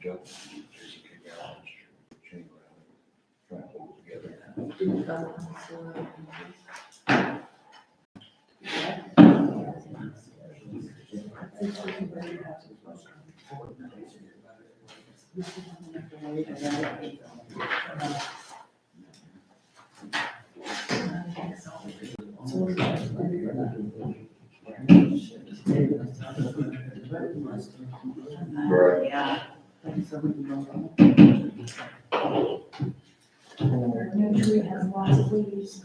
Joe, Tracy came out, chain around, trying to hold it together. Right. Yeah. New tree has lots of leaves.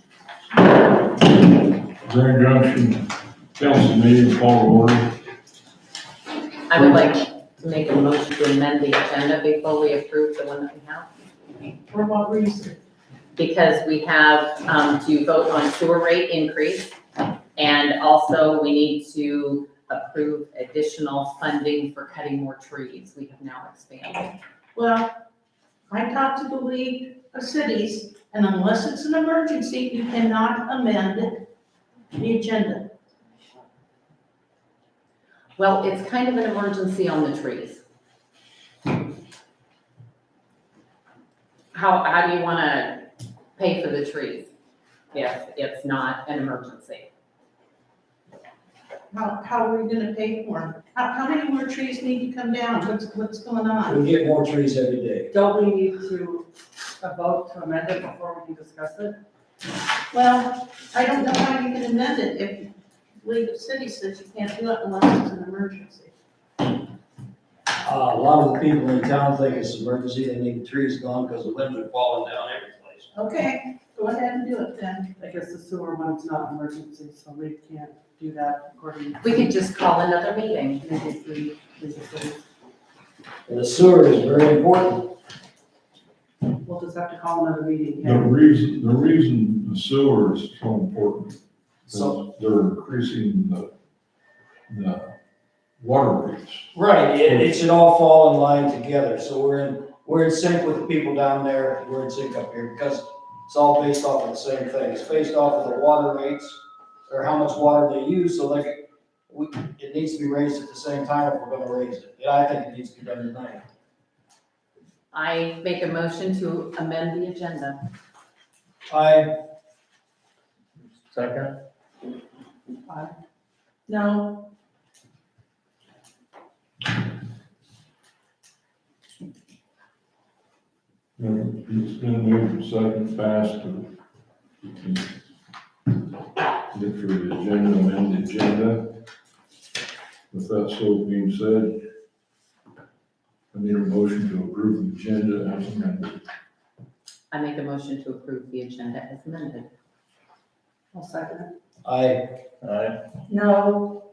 Grand Junction council meeting call to order. I would like to make a motion to amend the agenda before we approve the one that we have. For what reason? Because we have to vote on sewer rate increase, and also we need to approve additional funding for cutting more trees. We have now expanded. Well, I talked to the League of Cities, and unless it's an emergency, you cannot amend the agenda. Well, it's kind of an emergency on the trees. How do you want to pay for the trees if it's not an emergency? How are we gonna pay for them? How many more trees need to come down? What's going on? We get more trees every day. Don't we need to vote to amend it before we can discuss it? Well, I don't know how you can amend it if League of Cities says you can't do it unless it's an emergency. A lot of the people in town think it's an emergency, they need the trees gone because the limbs are falling down every place. Okay, go ahead and do it then. I guess the sewer one's not an emergency, so we can't do that according to We could just call another meeting. maybe three cities. And the sewer is very important. We'll just have to call another meeting. The reason the sewer is so important is So, they're increasing the water rates. right, it should all fall in line together, so we're in sync with the people down there, we're in sync up here, because it's all based off of the same thing. It's based off of the water rates, or how much water they use, so like, it needs to be raised at the same time if we're gonna raise it. Yeah, I think it needs to be done tonight. I make a motion to amend the agenda. Second? No, It's been moved and second passed to get for the agenda, amend the agenda. With that so being said, I need a motion to approve the agenda as amended. I make a motion to approve the agenda as amended. I'll second it. Aye. no,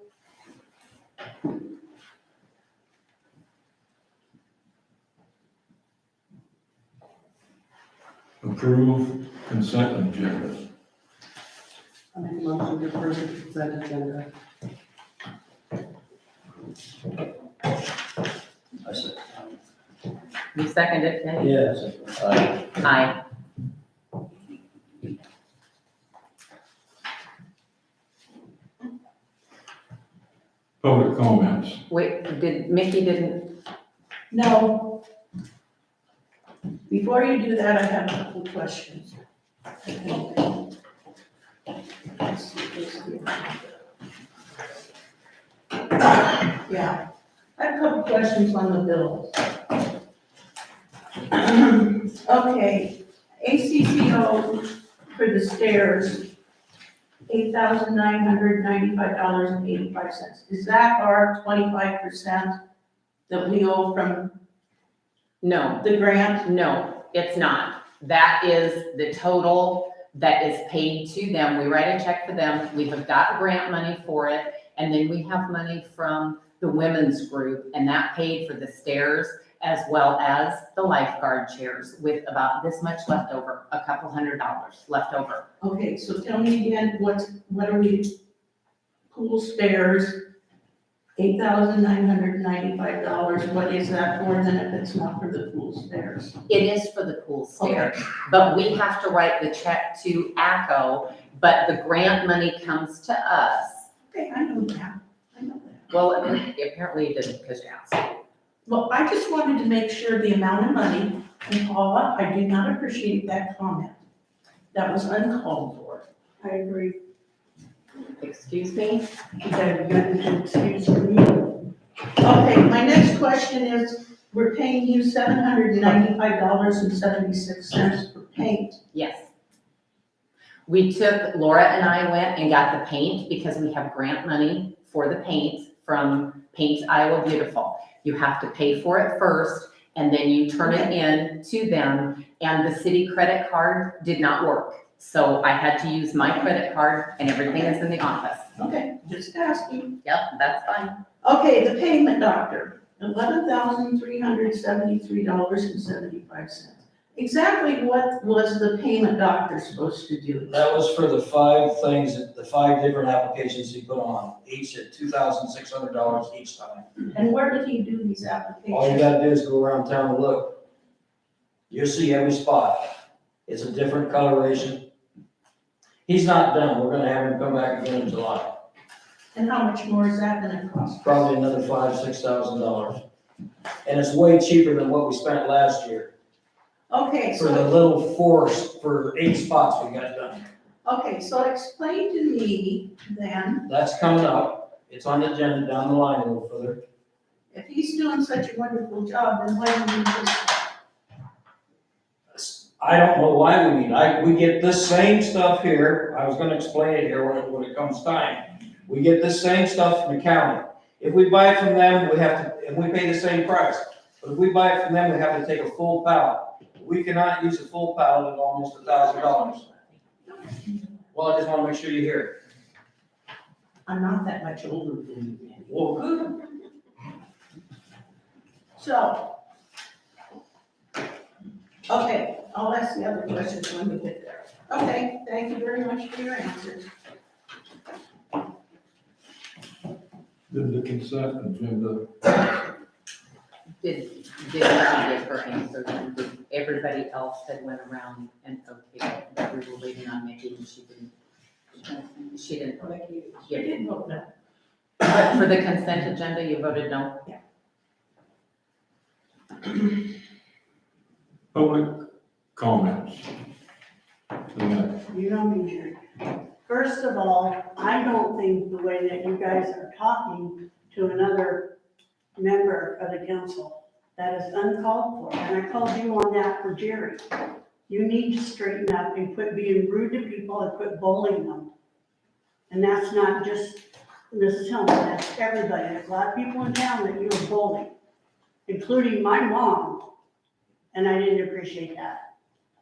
Approve consent agenda. I make a motion to approve the consent agenda. I said, You seconded, Kenny? yes. Aye. Public comments. Wait, Mickey didn't, no. Before you do that, I have a couple of questions. Yeah, I have a couple of questions on the bill. Okay, ACCO for the stairs, $8,995.85. Is that our 25% that we owe from no, the grant? no, it's not. That is the total that is paid to them. We write a check for them. We have got grant money for it. And then we have money from the women's group, and that paid for the stairs as well as the lifeguard chairs with about this much left over, a couple $100 left over. Okay, so tell me again, what are we, pool stairs, $8,995, what is that for then if it's not for the pool stairs? It is for the pool stairs, but we have to write the check to ACO, but the grant money comes to us. Okay, I know that, I know that. Well, apparently you didn't because you asked. Well, I just wanted to make sure the amount of money, and Paula, I do not appreciate that comment. That was uncalled for. I agree. Excuse me? That you excuse me. Okay, my next question is, we're paying you $795.76 for paint. Yes. Laura and I went and got the paint because we have grant money for the paint from Paint Iowa Beautiful. You have to pay for it first and then you turn it in to them, and the city credit card did not work. So I had to use my credit card and everything is in the office. Okay, just asking. Yep, that's fine. Okay, the payment doctor, $11,373.75. Exactly what was the payment doctor supposed to do? That was for the 5 things, the 5 different applications he put on, each at $2,600 each time. And where did he do these All you applications? gotta do is go around town and look. You'll see every spot. It's a different coloration. He's not done. We're gonna have him come back again in July. And how much more is that gonna cost? Probably another $5,000-6,000. And it's way cheaper than what we spent last year Okay, for the so, little force for 8 spots we got done. so explain to me then, That's coming up. It's on the agenda down the line a little further. if he's doing such a wonderful job, then why don't we just, I don't know why we need, we get this same stuff here. I was gonna explain it here when it comes time. We get this same stuff from the county. If we buy it from them, we have to, and we pay the same price. But if we buy it from them, we have to take a full pallet. We cannot use a full pallet at almost $1,000. Well, I just wanna make sure you hear it. I'm not that much older than you. Well, good. So, okay, I'll ask the other questions when we get there. Okay, thank you very much for your answers. Did the consent agenda, Did she give her answers, and did everybody else that went around and okayed it, that we were waiting on Nikki and she didn't You didn't vote no. But for the consent agenda, you voted no? public comments? Tonight. You know me, Jerry. First of all, I don't think the way that you guys are talking to another member of the council, that is uncalled for. And I called you on that for Jerry. You need to straighten up and quit being rude to people and quit bullying them. And that's not just Mrs. Hillman, that's everybody. There's a lot of people in town that you were bullying, including my mom. And I didn't appreciate that.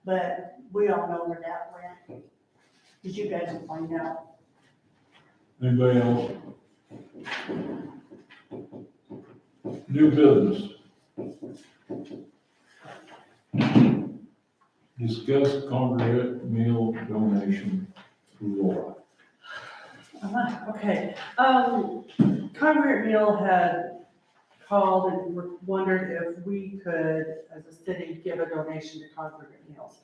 But we all know where that went. Because you guys will find out. Anybody else? New business. Discuss congregate meal donation to Laura. Okay, Congregate Meal had called and wondered if we could, as a city, give a donation to Congregate Meals.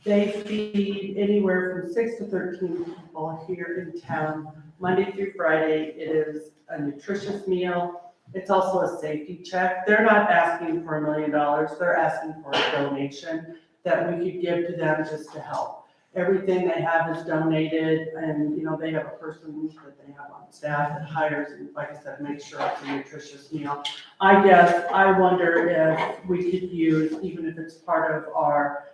They feed anywhere from 6 to 13 people here in town, Monday through Friday. It is a nutritious meal. It's also a safety check. They're not asking for $1 million. They're asking for a donation that we could give to them just to help. Everything they have is donated, and, they have a person that they have on staff that hires, and like I said, make sure it's a nutritious meal. I wonder if we could use, even if it's part of our,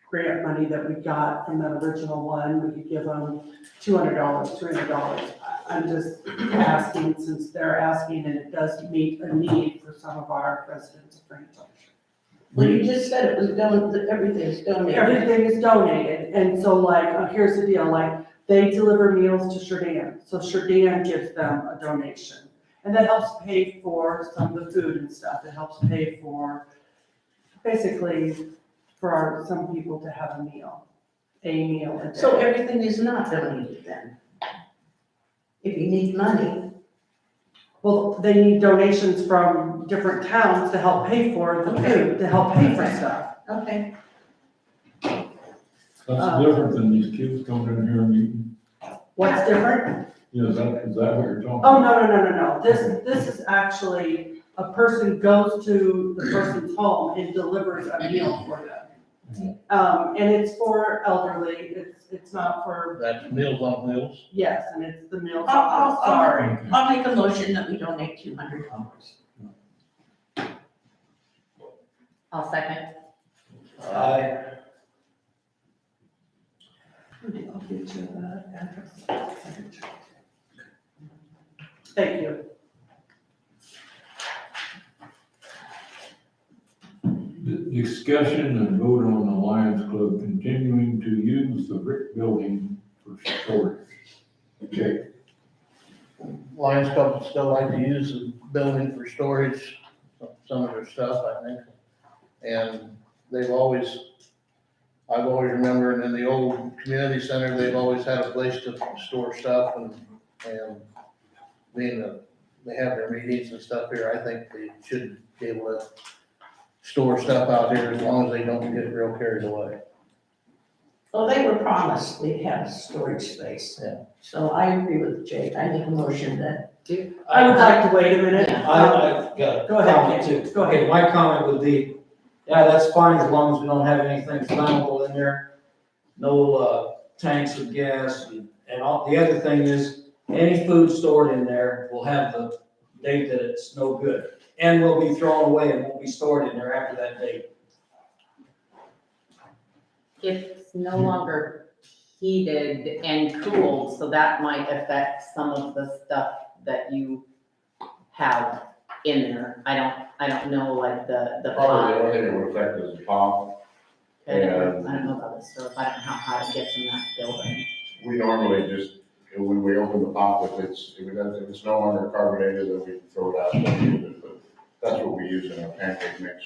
grant money that we got from that original one, we could give them $200, $300. I'm just asking, since they're asking, and it does meet a need for some of our residents of Green Junction. Well, you just said it was everything's donated. Everything is donated, and so here's the deal, they deliver meals to Sherdan, so Sherdan gives them a donation. And that helps pay for some of the food and stuff, it helps pay for, basically, for some people to have a meal a day. So everything is not donated then? If you need money, Well, they need donations from different towns to help pay for the food, to help pay for stuff. okay. That's different than these kids coming in here and eating. What's different? Yeah, is that what you're talking Oh, about? no. This is actually, a person goes to the person's home and delivers a meal for them. And it's for elderly, it's not for, That's Meals on Wheels. yes, and it's the meals, I'll- sorry. Okay. I'll make a motion that we donate $200. I'll second. Aye. I'll get you the address. Thank you. Discussion and vote on the Lions Club continuing to use the brick building for storage. Okay, Lions Club would still like to use the building for storage, some of their stuff, I think. And I've always remembered in the old community center, they've always had a place to store stuff and being they have their meetings and stuff here, I think they should be able to store stuff out here as long as they don't get real carried away. Well, they were promised we'd have storage space. Yeah. So I agree with Jake. I make a motion that, I would like to wait a minute. I got a Go ahead, comment Ken. too. Go ahead. Okay, my comment would be, yeah, that's fine as long as we don't have anything flammable in there. No, tanks of gas and all. The other thing is, any food stored in there will have the date that it's no good. And will be thrown away and won't be stored in there after that date. It's no longer heated and cooled, so that might affect some of the stuff that you have in there. I don't know, like the Probably the pot. only thing that would affect is the pop. I don't know about the stove, I don't know how hot it gets in that building. We normally just, when we open the pop, if it's no longer carbonated, then we throw it out and use it, but that's what we use in our pancake mix.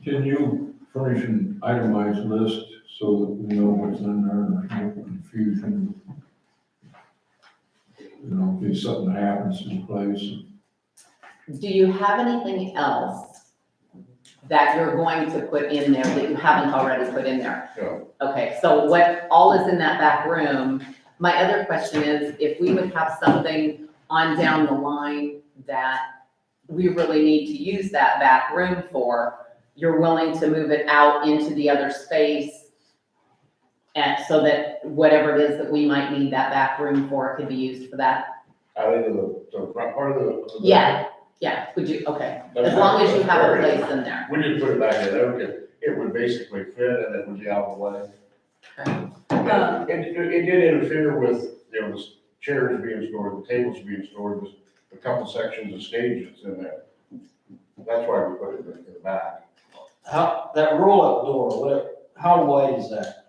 can you furnish an itemized list so that we know what's in there and there's no confusion? You know, in case something happens to the place. Do you have anything else that you're going to put in there that you haven't already put in there? No. Okay, so what all is in that back room? My other question is, if we would have something on down the line that we really need to use that back room for, you're willing to move it out into the other space? And so that whatever it is that we might need that back room for could be used for that? Out into the front part of the. Yeah, would you, okay, as long as you have a place in there. We just put it back in, it would basically fit and it would be out of the way. Okay. It did interfere with, the chairs being stored, the tables being stored, a couple sections of stages in there. That's why we put it in the back. How, that roll-up door, how wide is that?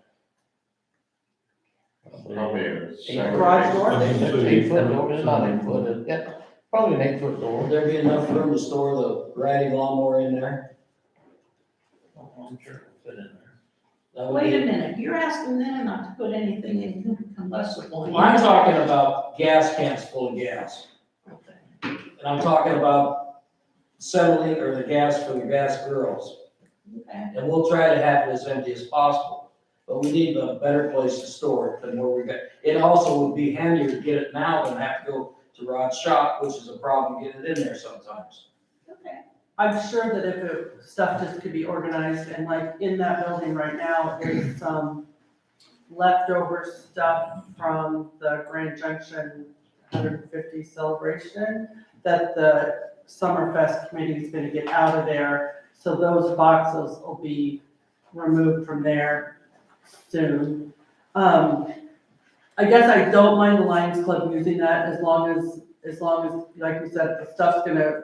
Probably a Garage door? It's 8 foot door, it's not 8 foot, yeah, probably an 8 foot door. Would there be enough room to store the riding lawnmower in there? I'm sure it'll fit in there. That would wait a be- minute, you're asking them not to put anything in combustible. I'm talking about gas cans full of gas. Okay. And I'm talking about settling or the gas for the gas girls. Okay. And we'll try to have it as empty as possible, but we need a better place to store it than where we got. It also would be handier to get it now than have to go to Rod's shop, which is a problem getting it in there sometimes. Okay. I'm sure that if stuff just could be organized and like in that building right now is some leftover stuff from the Grand Junction 150 celebration that the Summerfest committee is gonna get out of there. So those boxes will be removed from there soon. I guess I don't mind the Lions Club using that as long as, like we said, the stuff's gonna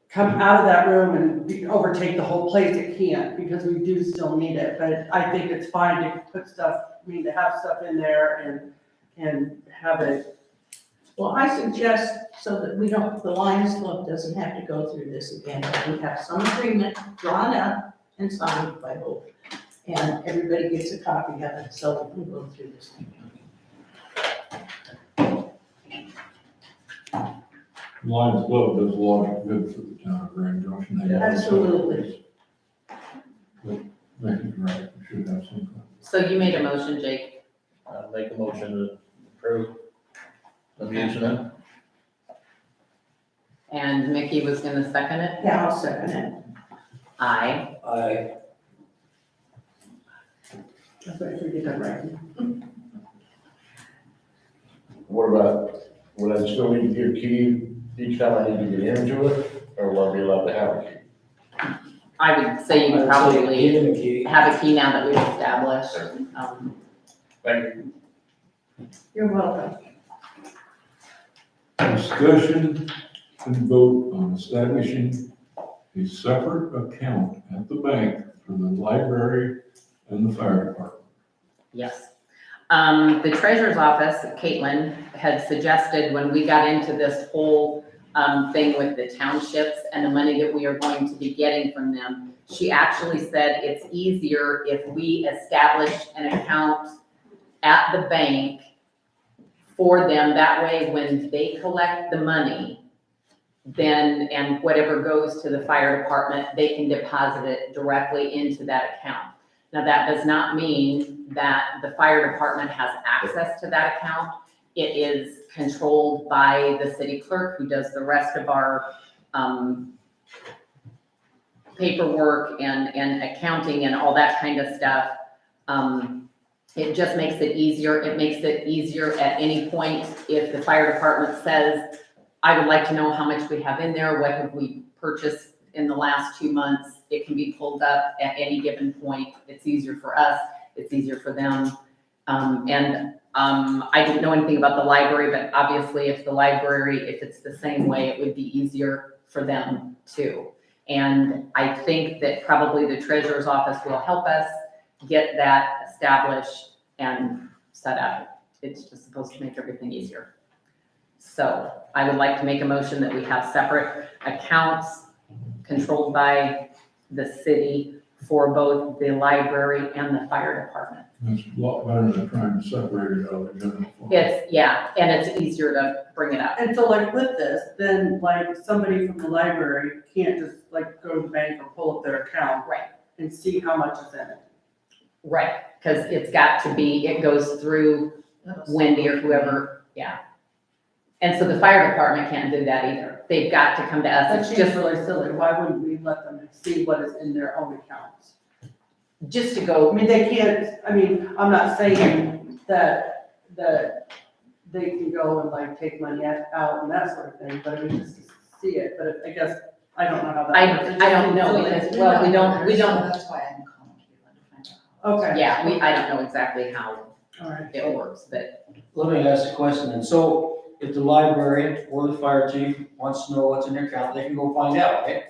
come out of that room and overtake the whole place. It can't, because we do still need it, but I think it's fine to put stuff, to have stuff in there and have it. Well, I suggest, so that we don't, the Lions Club doesn't have to go through this again, that we have some agreement drawn up and signed by both. And everybody gets a copy of it, so we can go through this. Lions Club does a lot of good for the town of Grand Junction. They have Absolutely. But Becky's right, we should have some. So you made a motion, Jake. Make a motion to approve of using it. And Mickey was gonna second it? Yeah, I'll second it. Aye. That's what I figured that right. What about, would I still need to give a key each time I need to get into it, or will I be allowed to have a key? I would say you I'd say probably give him a key. have a key now that we've established. Thank you. You're welcome. Discussion and vote on establishing a separate account at the bank for the library and the fire department. Yes. The treasurer's office, Caitlin, had suggested when we got into this whole thing with the townships and the money that we are going to be getting from them, she actually said it's easier if we establish an account at the bank for them. That way, when they collect the money, then, and whatever goes to the fire department, they can deposit it directly into that account. Now, that does not mean that the fire department has access to that account. It is controlled by the city clerk, who does the rest of our paperwork and accounting and all that kind of stuff. It just makes it easier. It makes it easier at any point if the fire department says, I would like to know how much we have in there, what have we purchased in the last 2 months. It can be pulled up at any given point. It's easier for us, it's easier for them. I didn't know anything about the library, but obviously if the library, if it's the same way, it would be easier for them too. And I think that probably the treasurer's office will help us get that established and set up. It's just supposed to make everything easier. So I would like to make a motion that we have separate accounts controlled by the city for both the library and the fire department. That's a lot better than trying to separate it out of the general fund. It's, yeah, and it's easier to bring it up. And so like with this, then like somebody from the library can't just like go to the bank or pull up their account. Right. And see how much is in it. Right, because it's got to be, it goes through Wendy or whoever, yeah. And so the fire department can't do that either. They've got to come to us. That It's seems just, really silly. Why wouldn't we let them see what is in their own accounts? just to I go, mean, they can't, I mean, I'm not saying that they can go and like take money out and that sort of thing, but I mean, just to see it, but I guess, I don't know how that. works. I don't know, because, well, we don't, That's why I'm calling Caitlin to find out. Okay. yeah, I don't know exactly how All right. it works, but Let me ask a question then. So if the library or the fire chief wants to know what's in their account, they can go find out, right?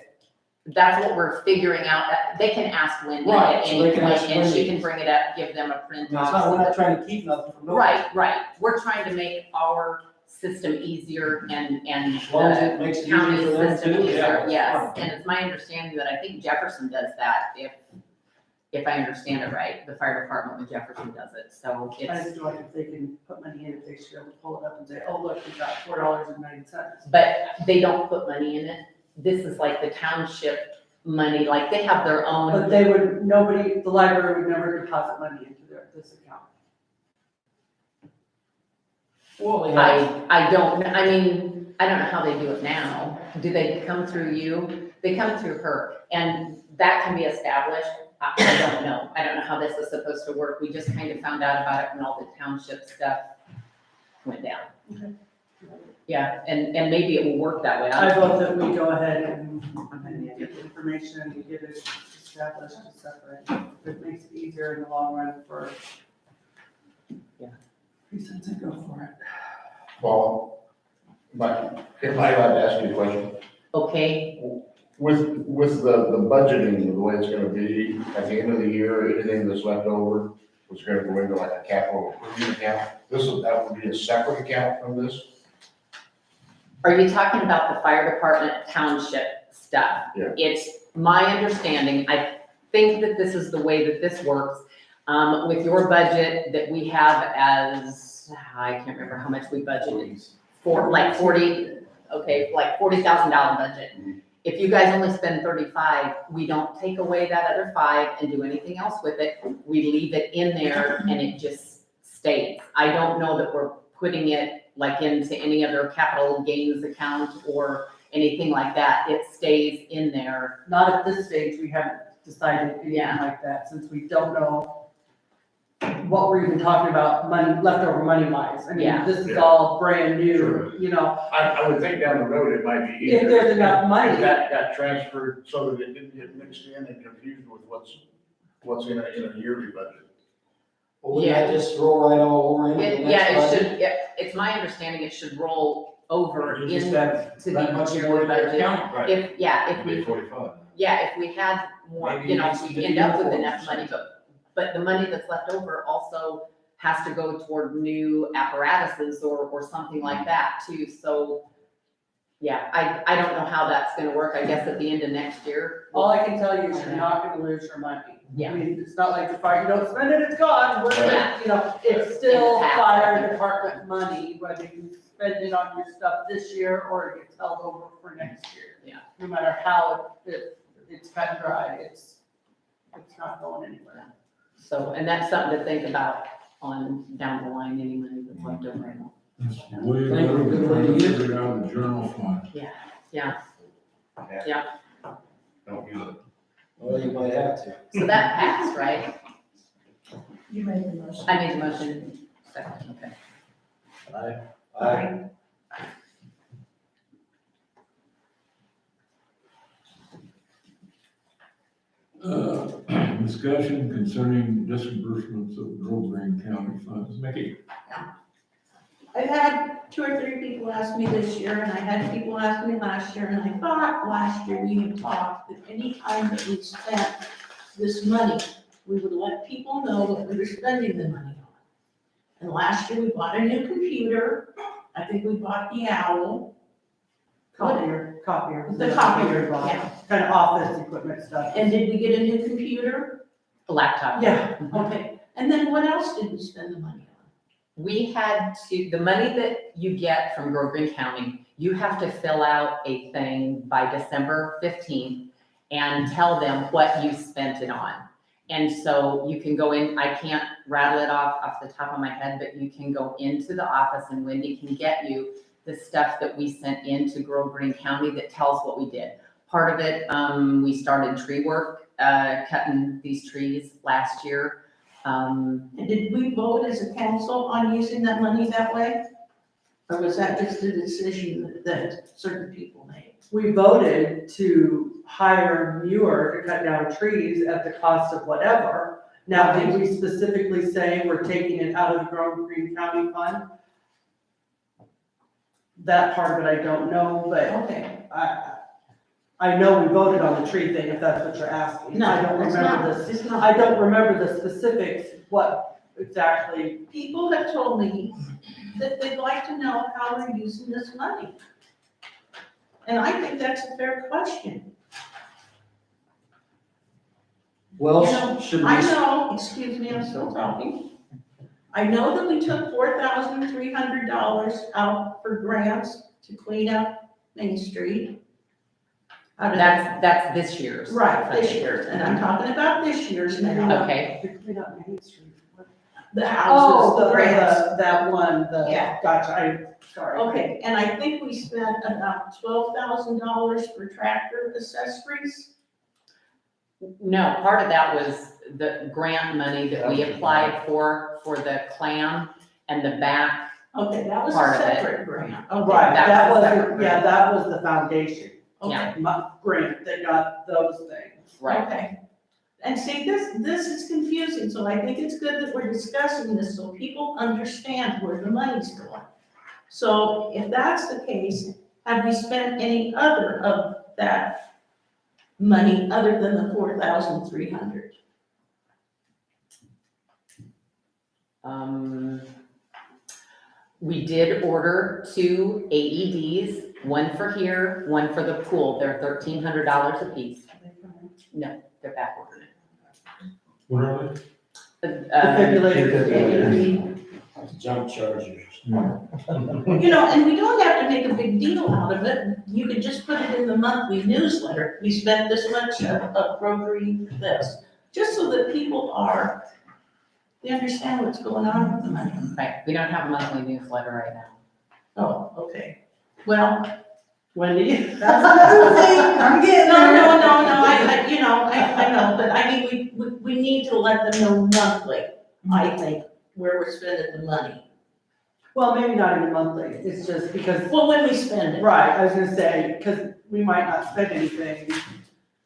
that's what we're figuring out. They can ask Wendy Right, at so any they can point, ask and she Wendy. can bring it up, give them a print We're off. not trying to keep nothing from nobody. Right. We're trying to make our system easier and As long as it makes it easier county for them system too, easier, yeah. yes. And it's my understanding that I think Jefferson does that, if I understand it right, the fire department with Jefferson does it, so I it's, just feel like if they can put money in, if they should be able to pull it up and say, oh, look, we got $4.90. but they don't put money in it. This is like the township money, like they have their But own, they would, nobody, the library would never deposit money into this account. Well, they have, I don't know how they do it now. Do they come through you? They come through her, and that can be established. I don't know. I don't know how this is supposed to work. We just kind of found out about it when all the township stuff went down. Okay. Yeah, and maybe it will work that way. I vote that we go ahead and get the information and get it established and separate. It makes it easier in the long run for. Yeah. Reasons I go for it. Paul, am I allowed to ask you a question? Okay, With the budgeting, the way it's gonna be, at the end of the year, anything that's left over was gonna go into like a capital improvement account. That would be a separate account from this? are you talking about the fire department township stuff? Yeah. It's my understanding, I think that this is the way that this works. With your budget that we have as, I can't remember how much we budgeted for, like 40, okay, like $40,000 budget. If you guys only spend 35, we don't take away that other 5 and do anything else with it. We leave it in there and it just stays. I don't know that we're putting it like into any other capital gains account or anything like that. It stays in there. Not at this stage, we haven't decided anything Yeah. like that, since we don't know what we're even talking about, money, leftover money wise. I mean, Yeah. this is Yeah. all brand new, Sure. you know, I would think down the road it might be if easier. there's enough money. That got transferred so that it didn't get mixed in and confused with what's in a yearly budget. Well, wouldn't that just roll right all over into the next Yeah, it budget? should, it's my understanding it should roll over You just into have the that much yearly more in your budget. account. Right. If we, 45. yeah, if we had more, Maybe you know, it's if we the end up with uniforms. enough money, but the money that's left over also has to go toward new apparatuses or something like that too, so. Yeah, I don't know how that's gonna work, I guess at the end of next year. All I can tell you is you're not gonna lose your money. Yeah. I mean, it's not like if you don't spend it, it's gone, we're, Yeah. you know, it's still In the past. fire department money, whether you spend it on your stuff this year or it gets held over for next year. Yeah. No matter how it's cut and dried, it's not going anywhere. So, and that's something to think about on down the line, any money that's left over. It's way better than trying to figure it out of the general fund. Yeah, Don't use it. Well, you might have to. so that passed, right? You made the motion. I made the motion, second, okay. I, Discussion concerning disbursements of Grove Green County funds. Mickey? I've had 2 or 3 people ask me this year, and I had people ask me last year, and I thought last year we had talked that any time that we spent this money, we would let people know what we were spending the money on. And last year we bought a new computer, I think we bought the Owl. Copier. The copier, yeah. Kind of office equipment stuff. And did we get a new computer? The laptop. Yeah. Okay, and then what else did we spend the money on? We had to, the money that you get from Grove Green County, you have to fill out a thing by December 15th and tell them what you spent it on. And so you can go in, I can't rattle it off the top of my head, but you can go into the office and Wendy can get you the stuff that we sent into Grove Green County that tells what we did. Part of it, we started tree work, cutting these trees last year. And did we vote as a council on using that money that way? Or was that just a decision that certain people made? We voted to hire Muir to cut down trees at the cost of whatever. Now, did we specifically say we're taking it out of the Grove Green County fund? That part of it I don't know, but Okay, I know we voted on the tree thing, if that's what you're asking. no, I don't it's remember not, this. it's not. I don't remember the specifics, what exactly. People have told me that they'd like to know how we're using this money. And I think that's a fair question. well, You know, should we? I know, excuse me, I'm still talking. I know that we took $4,300 out for grants to clean up Main Street. Out of that- That's this year's. Right, this year's, and I'm talking about this year's now. Okay, To clean up Main Street. The houses, the grants. That one, Yeah. gotcha, sorry. Okay, and I think we spent about $12,000 for tractor accessories. no, part of that was the grant money that we applied for the clam and the back. Okay, that was a Part of it. separate grant. Okay, Right, That that was was, separate. yeah, that was the foundation. Yeah. Grant that got those things. Okay. And see, this is confusing, so I think it's good that we're discussing this so people understand where the money's going. So if that's the case, have we spent any other of that money other than the 4,300? We did order 2 AEDs, one for here, one for the pool. They're $1,300 a piece. No, they're back ordered. What are they? Defibrillators. Jump chargers. You know, and we don't have to make a big deal out of it. You could just put it in the monthly newsletter. We spent this much of Rotary this, just so that people are They understand what's going on with the money. Right, we don't have a monthly newsletter right now. Oh, okay. Well, Wendy? that's another thing. I'm getting. No, I know, but I mean, we need to let them know monthly, I think, where we're spending the money. Well, maybe not even monthly, it's just because, Well, when we spend it. right, I was gonna say, because we might not spend anything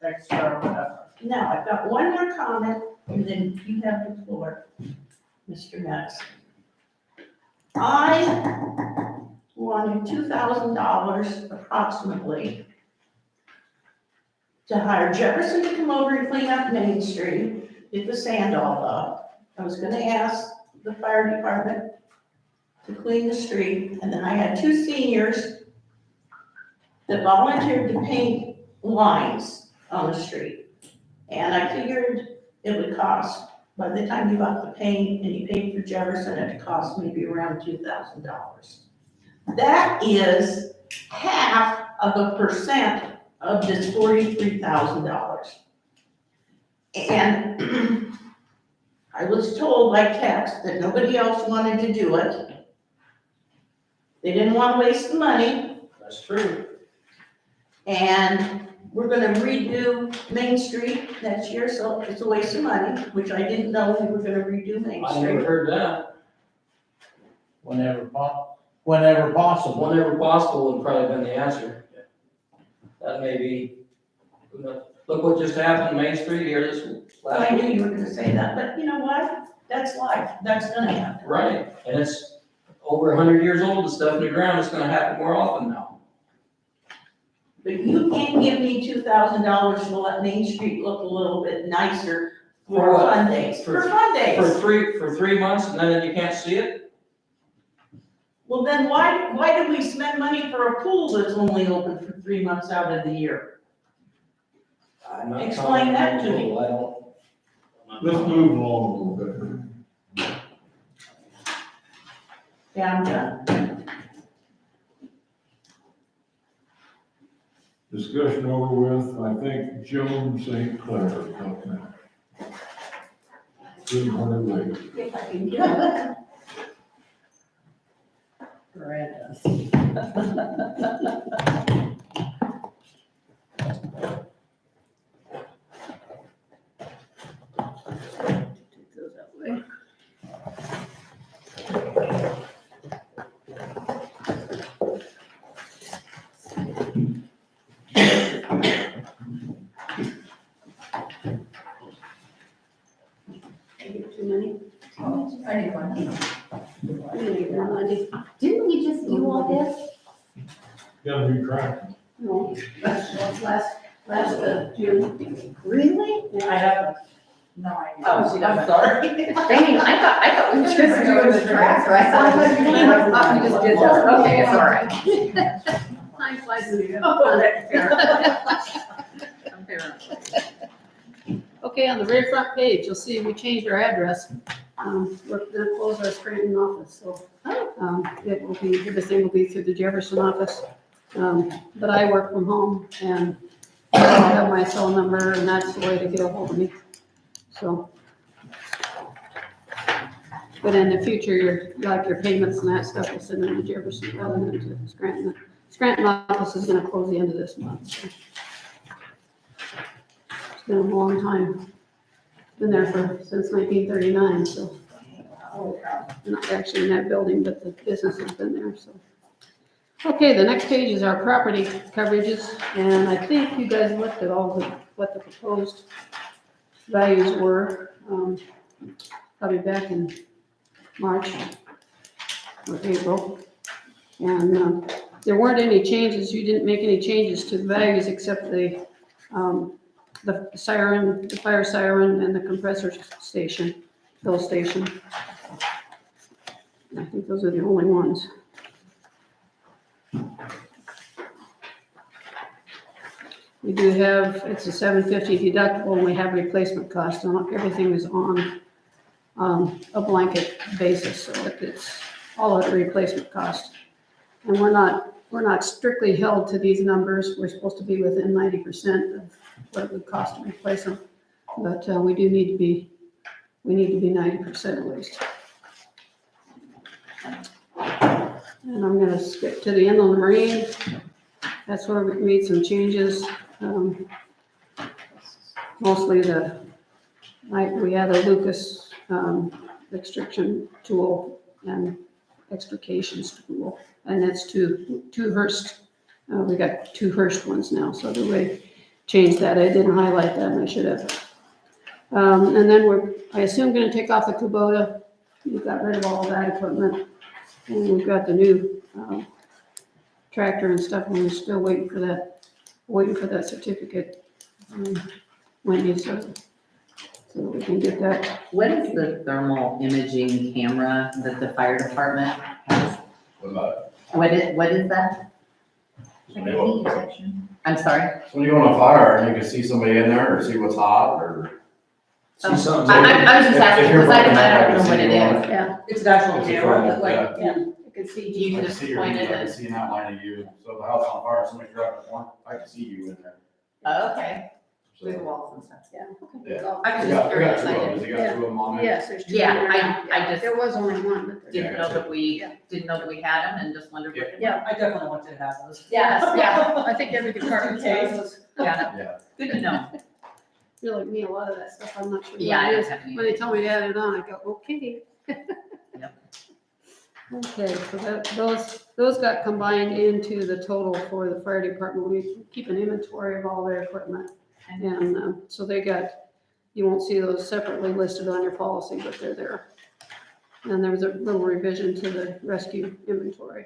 extra or whatever. Now, I've got one more comment, and then you have the floor, Mr. Madison. I wanted $2,000 approximately to hire Jefferson to come over and clean up Main Street, get the sand all up. I was gonna ask the fire department to clean the street, and then I had 2 seniors that volunteered to paint lines on the street. And I figured it would cost, by the time you bought the paint and you paid for Jefferson, it would cost maybe around $2,000. That is 0.5% of this $43,000. And I was told by text that nobody else wanted to do it. They didn't want to waste the money. That's true. And we're gonna redo Main Street next year, so it's a waste of money, which I didn't know we were gonna redo Main I never Street. heard that. Whenever possible. Whenever possible would probably been the answer. That may be, look what just happened, Main Street here this Well, last I week. knew you were gonna say that, but you know what? That's life, that's gonna happen. Right, and it's over 100 years old, the stuff in the ground is gonna happen more often now. But you can't give me $2,000 to let Main Street look a little bit nicer For for what? fun days, For- for fun days. For 3 months, and then you can't see it? Well, then why do we spend money for a pool that's only open for 3 months out of the year? I'm not Explain that to commenting me. on it. I don't. Let's move along a little bit. Yeah, I'm done. Discussion over with, I think Joan St. Clair up now. Good morning, lady. If I can get it. Miranda. Too many? I need one. Didn't we just do all this? Got a new track. No, last June. Really? I have no idea. Oh, I'm sorry. Dang, I thought we were just doing the track, right? I just did that. Okay, it's all right. Time flies when you're Oh, having that's fun. Okay, on the very front page, you'll see we changed our address. We're gonna close our Scranton office, so, it will be, everything will be through the Jefferson office. But I work from home and I have my cell number and that's the way to get a hold of me, so. But in the future, like your payments and that stuff will send them to Jefferson rather than to Scranton. Scranton office is gonna close the end of this month, so. It's been a long time. Been there since 1939, so. Not actually in that building, but the business has been there, so. Okay, the next page is our property coverages, and I think you guys looked at what the proposed values were, probably back in March or April. And there weren't any changes, you didn't make any changes to the values except the siren, the fire siren and the compressor station, fill station. I think those are the only ones. We do have, it's a $750 deductible, and we have replacement cost on, everything is on a blanket basis, so it's all at a replacement cost. And we're not strictly held to these numbers, we're supposed to be within 90% of what it would cost to replace them. But we do need to be we need to be 90% at least. And I'm gonna skip to the inland marine. That's where we made some changes. Mostly we had a Lucas extraction tool and extrication tool, and that's two Hearst. We got two Hearst ones now, so the way changed that. I didn't highlight that, and I should have. And then I assume, gonna take off the Kubota. We got rid of all that equipment, and we've got the new tractor and stuff, and we're still waiting for that certificate. Wendy, so we can get that. What is the thermal imaging camera that the fire department has? What about What is that? Like a heat section. I'm sorry? when you go on a fire and you can see somebody in there or see what's hot or? See something. I was just asking, If you're because I looking at it, don't know what it you can is. Yeah, It's an actual It's a camera, phone, but like, yeah, you can see. You I can can just see your point hands, it I can at. see an outline of you. So if the house on fire, somebody's driving a corner, I can see you in there. Oh, okay. So, Through the walls and stuff. Yeah. I was We just got curious. two I of them. didn't, Has he got two of them on there? Yes, there's two. Yeah, there now. I just- There was only one, but there's. didn't know that we had them and just wondered. what they were. Yeah. I definitely want you to have those. Yes, yeah, I think every department's Just in got those. yeah. Yeah. Good to know. You're like me, a lot of that stuff, I'm not sure Yeah, I what it don't is. have any. When they tell me to add it on, I go, okay. Okay, so those got combined into the total for the fire department. We keep an inventory of all their equipment. And so you won't see those separately listed on your policy, but they're there. And there was a little revision to the rescue inventory.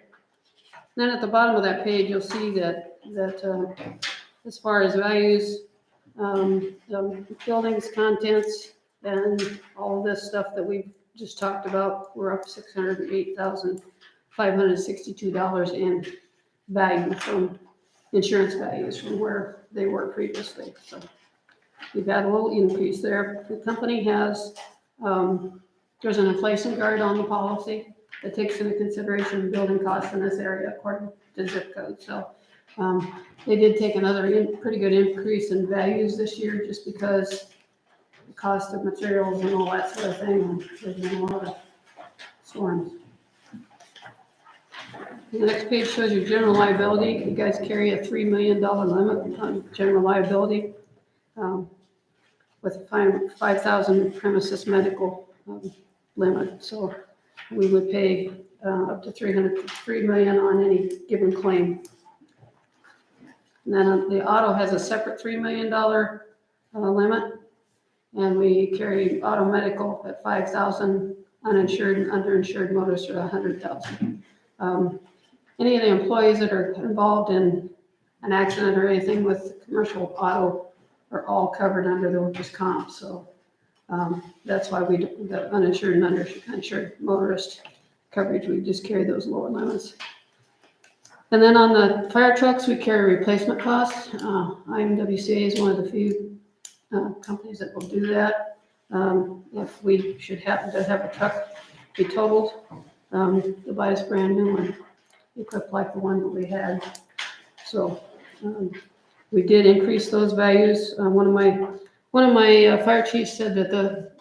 Then at the bottom of that page, you'll see that as far as values, buildings, contents, and all of this stuff that we've just talked about, we're up $608,562 in value from insurance values from where they were previously. So we've had a little increase there. The company has, there's an inflation guard on the policy that takes into consideration building costs in this area according to zip code. So they did take another pretty good increase in values this year just because the cost of materials and all that sort of thing. And there's been a lot of storms. The next page shows you general liability. You guys carry a $3 million limit on general liability with 5,000 premises medical limit. So we would pay up to $3 million on any given claim. And then the auto has a separate $3 million limit. And we carry auto medical at 5,000, uninsured and underinsured motorists are 100,000. Any of the employees that are involved in an accident or anything with commercial auto are all covered under the workers' comp. So that's why we do the uninsured and underinsured motorist coverage. We just carry those lower limits. And then on the fire trucks, we carry replacement costs. IMWCA is one of the few companies that will do that. If we should happen to have a truck be totaled, they'll buy us brand new one, equipped like the one that we had. So we did increase those values. One of my fire chiefs said that the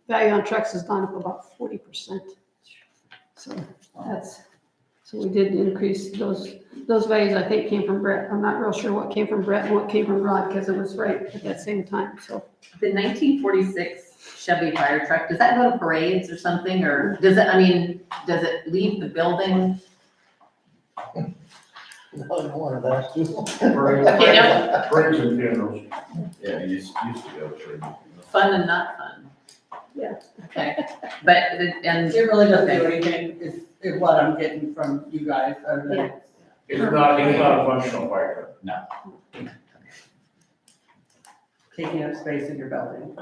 value on trucks has gone up about 40%. So we did increase those values. I think came from Brett. I'm not real sure what came from Brett and what came from Rod because it was right at that same time. So The 1946 Chevy fire truck, does that go to parades or something, or does it leave the building? One of those. Okay, no, Parades and funerals. Yeah, you used to go to. fun and not fun. Yeah. Okay, but, and, It really doesn't do anything, is what I'm getting from you guys, other than. It's not a functional fire Taking up space in your building.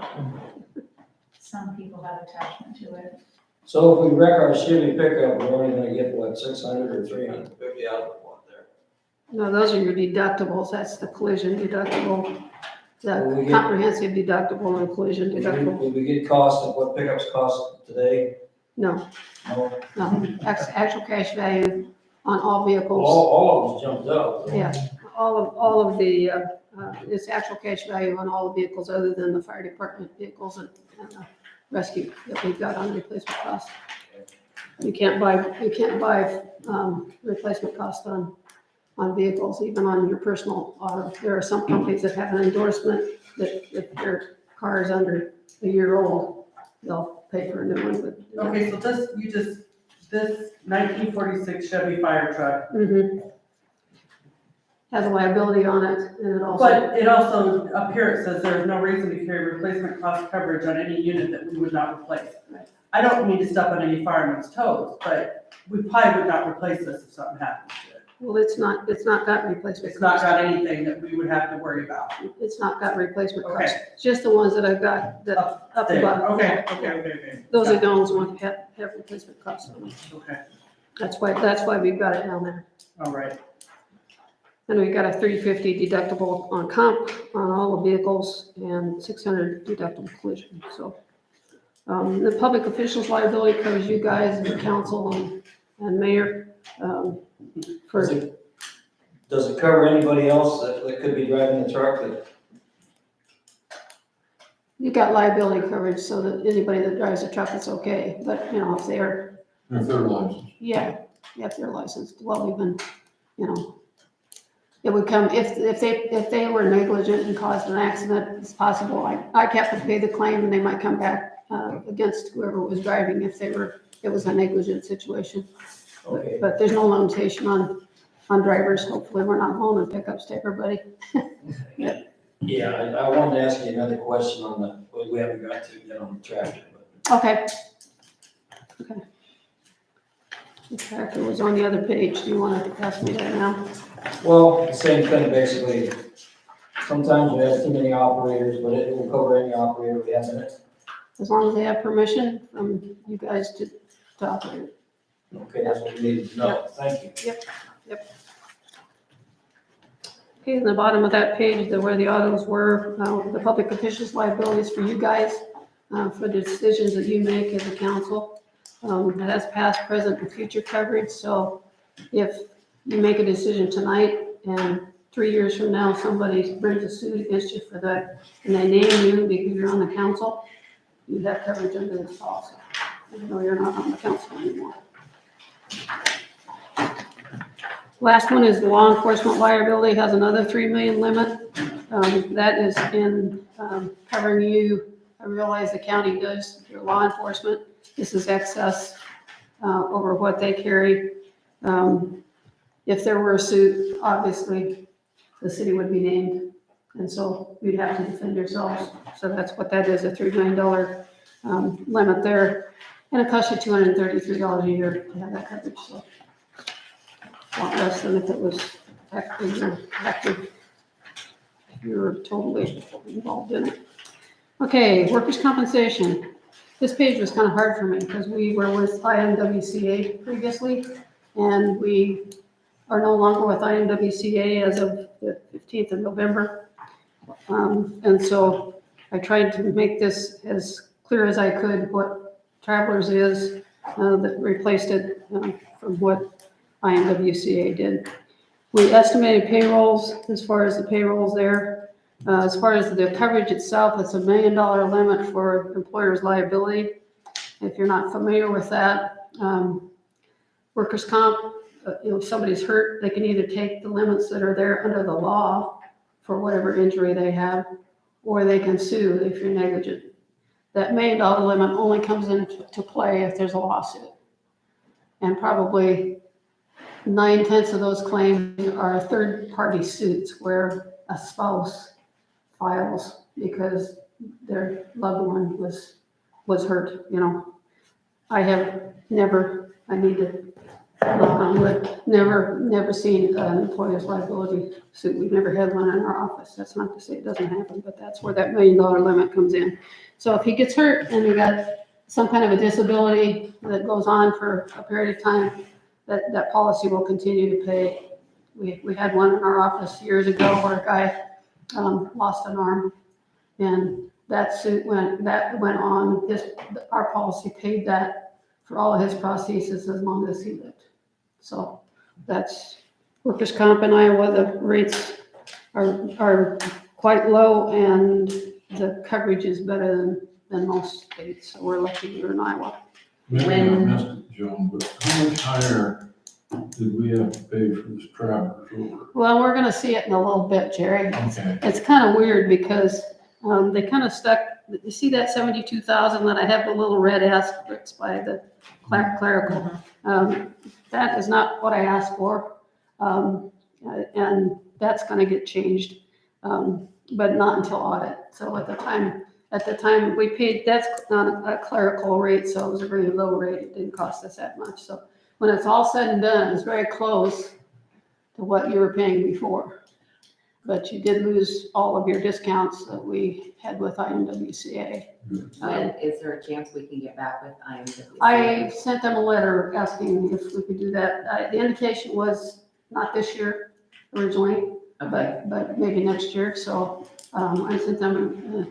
Some people have attachment to it. So if we wreck our Chevy pickup, we're only gonna get, what, 600 or 350 out of one there? no, those are your deductibles. That's the collision deductible, Well, we the get- comprehensive deductible and collision deductible. Will we get cost of what pickups cost today? No, No. no, actual cash value on all vehicles. All of them jumped up. Yeah, all of it's actual cash value on all the vehicles other than the fire department vehicles and rescue that we've got on replacement cost. You can't buy replacement cost on vehicles, even on your personal auto. There are some companies that have an endorsement that if your car is under a year old, they'll pay for a new one, but. Okay, so this 1946 Chevy fire truck, Has a liability on it, and it also, but it also, up here it says there is no reason to carry replacement cost coverage on any unit that we would not replace. Right. I don't mean to step on any fireman's toes, but we probably would not replace this if something happens to it. well, it's not got replacement It's not cost. got anything that we would have to worry about. It's not got replacement Okay. cost, just the ones that I've got that up the There, bottom. okay. Those are the ones that have replacement costs on them. Okay, That's why we've got it down there. all right. And we got a $350 deductible on comp on all the vehicles and $600 deductible collision, so. The public officials liability covers you guys and the council and mayor, for, Does it cover anybody else that could be driving the truck that? you got liability coverage so that anybody that drives a truck, it's okay, but, if they're, If they're licensed. yeah, if they're licensed, well, even, it would come, if they were negligent and caused an accident, it's possible, I have to pay the claim and they might come back, against whoever was driving if it was a negligent situation. Okay. But there's no limitation on drivers, hopefully we're not hauling pickups to everybody. Yeah, I wanted to ask you another question on the, well, we haven't got to yet on the tractor, but. Okay. The tractor was on the other page, do you want to ask me that now? Well, the same thing, basically. Sometimes we have too many operators, but it will cover any operator we have in it. As long as they have permission from you guys to operate. Okay, that's what we needed to know. Thank you. Okay, in the bottom of that page, where the autos were, the public officials liabilities for you guys, for the decisions that you make as a council. It has past, present, and future coverage, so if you make a decision tonight and 3 years from now, somebody brings a suit against you for that, and they name you because you're on the council, you have coverage under this policy, even though you're not on the council anymore. Last one is the law enforcement liability, has another 3 million limit. That is in covering you. I realize the county does your law enforcement. This is excess over what they carry. If there were a suit, obviously, the city would be named, and so you'd have to defend yourselves. So that's what that is, a $3 million limit there. And it costs you $233 a year to have that coverage, so. A lot less than if it was active. You're totally involved in it. Okay, workers' compensation. This page was kind of hard for me because we were with IMWCA previously, and we are no longer with IMWCA as of the 15th of November. And so I tried to make this as clear as I could what Travelers is, that replaced it from what IMWCA did. We estimated payrolls as far as the payrolls there. As far as the coverage itself, it's $1 million limit for employer's liability. If you're not familiar with that, workers' comp, if somebody's hurt, they can either take the limits that are there under the law for whatever injury they have, or they can sue if you're negligent. That $1 million limit only comes into play if there's a lawsuit. And probably 9/10 of those claims are third-party suits where a spouse files because their loved one was hurt, I have never, I need to knock on wood, never seen an employer's liability suit. We've never had one in our office. That's not to say it doesn't happen, but that's where that $1 million limit comes in. So if he gets hurt and we got some kind of a disability that goes on for a period of time, that policy will continue to pay. We had one in our office years ago where a guy lost an arm, and that suit went on. Our policy paid that for all of his prostheses as long as he lived. So that's workers' comp in Iowa. The rates are quite low, and the coverage is better than most states, so we're lucky we're in Iowa. Maybe I missed it, Joan, but how much higher did we have to pay for this Travelers over? Well, we're gonna see it in a little bit, Jerry. Okay, It's kind of weird because they kind of stuck, you see that 72,000 that I have the little red asterisks by the clerical? That is not what I asked for. And that's gonna get changed, but not until audit. So at the time we paid, that's not a clerical rate, so it was a really low rate. It didn't cost us that much. So when it's all said and done, it's very close to what you were paying before. But you did lose all of your discounts that we had with IMWCA. And is there a chance we can get back with IMWC? I sent them a letter asking if we could do that. The indication was not this year originally, Okay, but maybe next year. So I sent them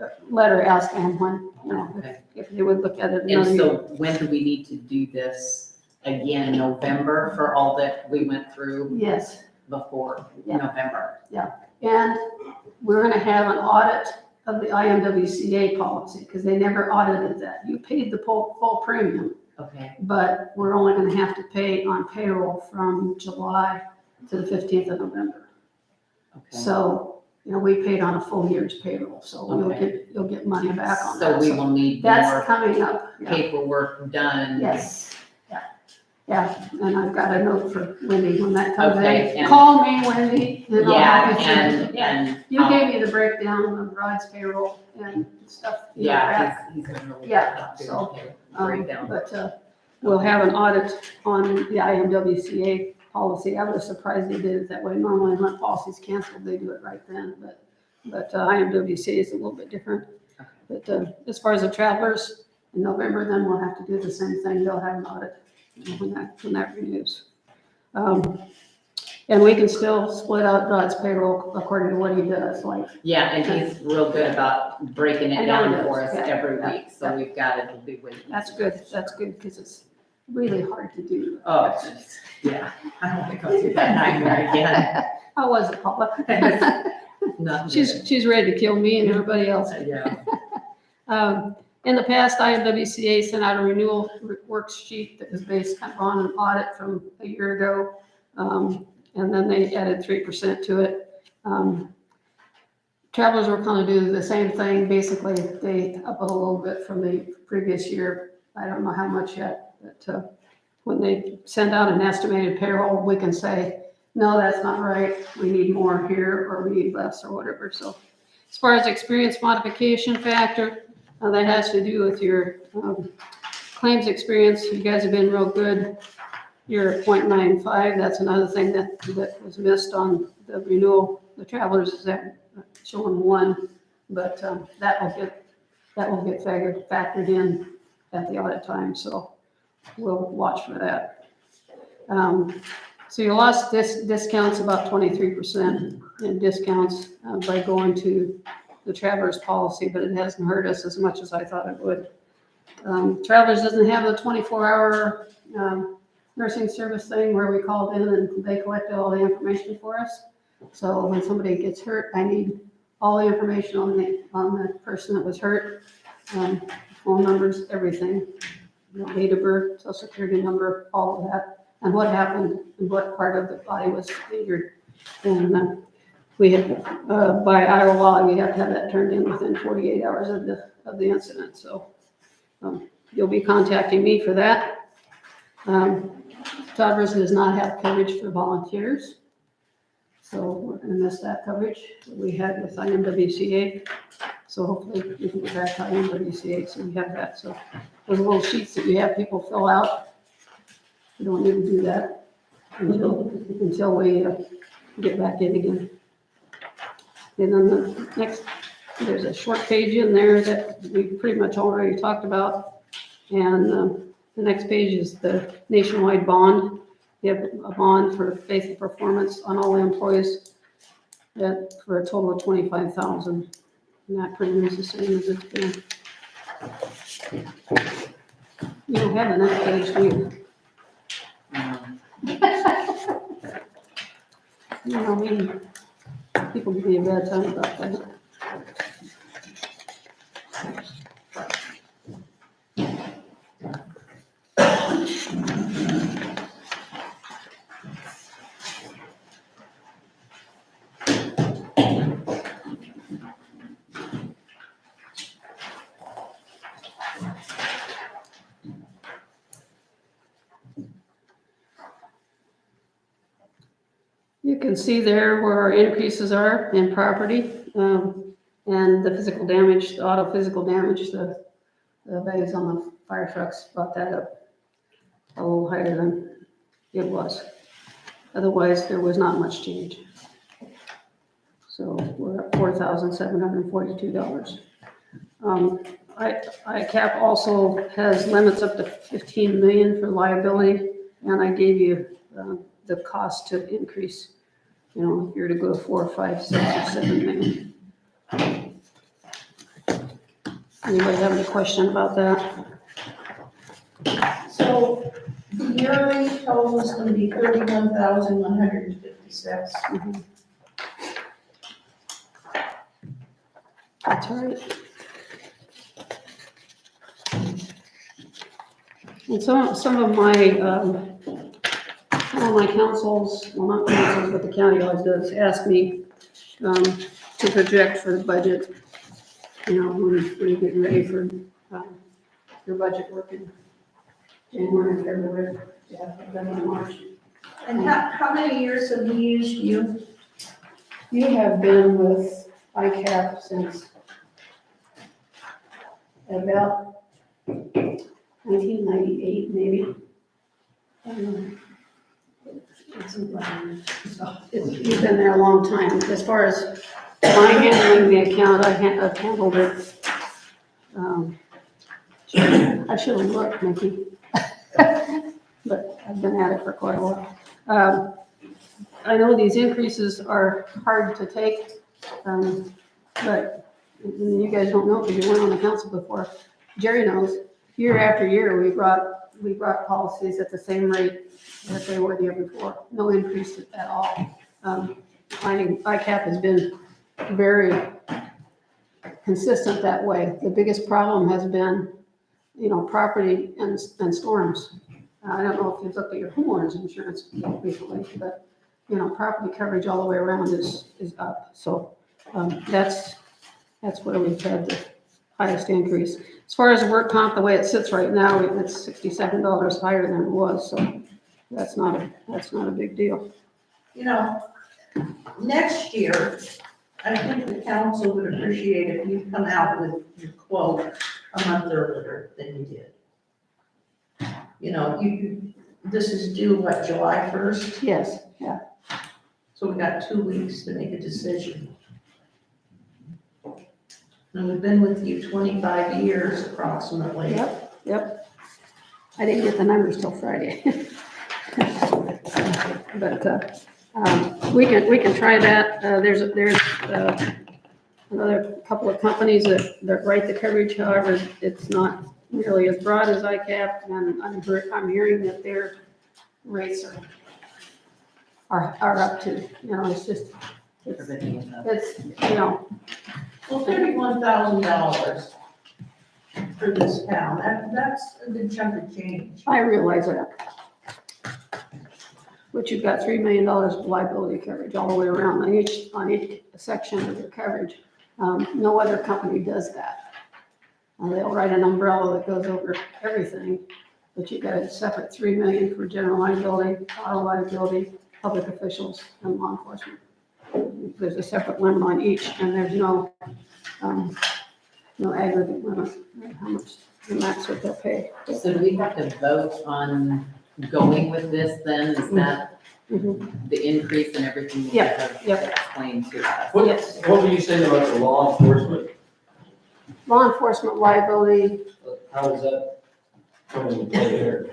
a letter asking when, okay. if they would look at it And another year. so when do we need to do this again, November, for all that we went through Yes, before Yeah. November? and we're gonna have an audit of the IMWCA policy because they never audited that. You paid the full premium, Okay, but we're only gonna have to pay on payroll from July to the 15th of November. okay. So, we paid on a full year's payroll, so Okay. you'll get money back on So that. we will need That's more coming up. Yeah. paperwork done. Yes, yeah, and I've got a note for Wendy when that comes Okay, in. and- Call me, Wendy. and I'll Yeah, help you through it. and. You gave me the breakdown of Rod's payroll and stuff. Yeah, he's been really. Yeah, good about doing so, the breakdown. But we'll have an audit on the IMWCA policy. I was surprised they did it that way. Normally when policy's canceled, they do it right then, but IMWCA is a little bit different. But as far as the travelers, in November, then we'll have to do the same thing. They'll have an audit when that renews. And we can still split out Rod's payroll according to what he does, like, Yeah, and he's real good about breaking I it know he down does, for us yeah, every yeah, week, so we've got it, it'll be way. that's good, because it's really hard to do. Oh, it's just, yeah, I don't want to go through that nightmare again. How was it, Paula? Nothing. She's ready to kill me and everybody else. Yeah, In the past, IMWCA sent out a renewal worksheet that was based on an audit from a year ago. And then they added 3% to it. Travelers were going to do the same thing. Basically, they up a little bit from the previous year. I don't know how much yet, but when they send out an estimated payroll, we can say, no, that's not right. We need more here, or we need less, or whatever. So as far as experience modification factor, that has to do with your claims experience. You guys have been real good. You're at 0.95. That's another thing that was missed on the renewal. The travelers is at showing 1, but that will get factored in at the audit time. So we'll watch for that. So you lost discounts about 23% in discounts by going to the Travelers policy, but it hasn't hurt us as much as I thought it would. Travelers doesn't have the 24-hour nursing service thing where we called in and they collected all the information for us. So when somebody gets hurt, I need all the information on the person that was hurt, phone numbers, everything, date of birth, social security number, all of that, and what happened and what part of the body was injured. And we have, by Iowa law, we have to have that turned in within 48 hours of the incident. So you'll be contacting me for that. Travelers does not have coverage for volunteers. So we're gonna miss that coverage that we had with IMWCA. So hopefully we can get back to IMWCA, so we have that. So those little sheets that you have people fill out, we don't need to do that until we get back in again. And then the next, there's a short page in there that we pretty much already talked about. And the next page is the nationwide bond. We have a bond for faithful performance on all employees that for a total of $25,000. And that premium is the same as it's been. You don't have the next page, do you? You know, I mean, people give me a bad time about that. You can see there where our increases are in property, and the physical damage, the auto physical damage, the values on the fire trucks brought that up a little higher than it was. Otherwise, there was not much change. So we're at $4,742. ICAP also has limits up to 15 million for liability, and I gave you the cost to increase, you know, if you're to go 4, 5, 6, or 7 million. Anybody have any question about that? So the yearly total is gonna be 31,156. That's all right. And some of my councils, well, not councils, but the county always does, ask me to project for the budget. You know, when you're getting ready for your budget work in January and February, yeah, February, March. And how many years have we used you? You have been with ICAP since about 1998, maybe. I don't know. You've been there a long time. As far as my handling the account, I've handled it. I should have looked, Mickey. But I've been at it for quite a while. I know these increases are hard to take, but you guys don't know because you weren't on the council before. Jerry knows, year after year, we brought policies at the same rate that they were the year before, no increase at all. ICAP has been very consistent that way. The biggest problem has been, you know, property and storms. I don't know if you've looked at your homeowner's insurance recently, but, you know, property coverage all the way around is up. So that's where we've had the highest increase. As far as work comp, the way it sits right now, it's $67 higher than it was, so that's not a big deal. You know, next year, I think the council would appreciate if you come out with your quote a month earlier than you did. You know, this is due, what, July 1st? Yes, yeah. So we got 2 weeks to make a decision. And we've been with you 25 years approximately. Yep. I didn't get the numbers till Friday. But we can try that. There's another couple of companies that write the coverage. However, it's not nearly as broad as ICAP, and I'm hearing that their rates are up to, you know, it's just, it's, you know. Well, $31,000 for this town, that's a good chunk of change. I realize that. But you've got $3 million of liability coverage all the way around on each section of your coverage. No other company does that. They'll write an umbrella that goes over everything, but you got a separate $3 million for general liability, auto liability, public officials, and law enforcement. There's a separate limit on each, and there's no aggregate limit on how much the max what they'll pay. So do we have to vote on going with this then? Is that the increase in everything you have explained to us? What did you say about the law enforcement? Law enforcement liability, How does that come into play here?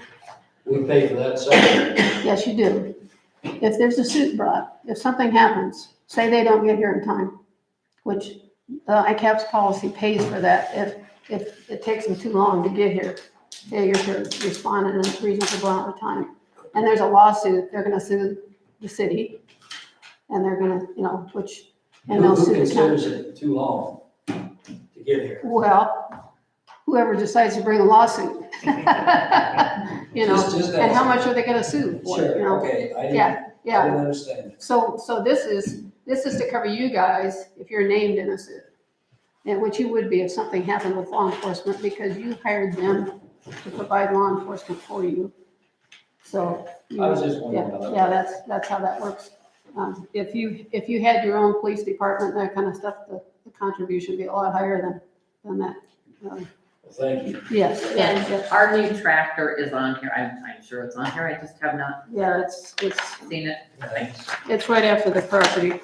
We pay for that separate. yes, you do. If there's a suit brought, if something happens, say they don't get here in time, which the ICAP's policy pays for that. If it takes them too long to get here, failure to respond in a reasonable amount of time. And there's a lawsuit, they're gonna sue the city, and they're gonna, you know, and they'll Who sue the county. considers it too long to get here? Well, whoever decides to bring a lawsuit. You know, Just and how much are they gonna sue for, you Sure, know? okay, I Yeah, yeah. didn't understand. So this is to cover you guys if you're named in a suit. And which you would be if something happened with law enforcement, because you hired them to provide law enforcement for you. So. I was just wondering about that. Yeah, that's how that works. If you had your own police department, that kind of stuff, the contribution would be a lot higher than that. Thank you. Yes, And yes, our new tractor is on here. I'm sure it's on here. I just have not yeah, it's seen it. it's right after the property.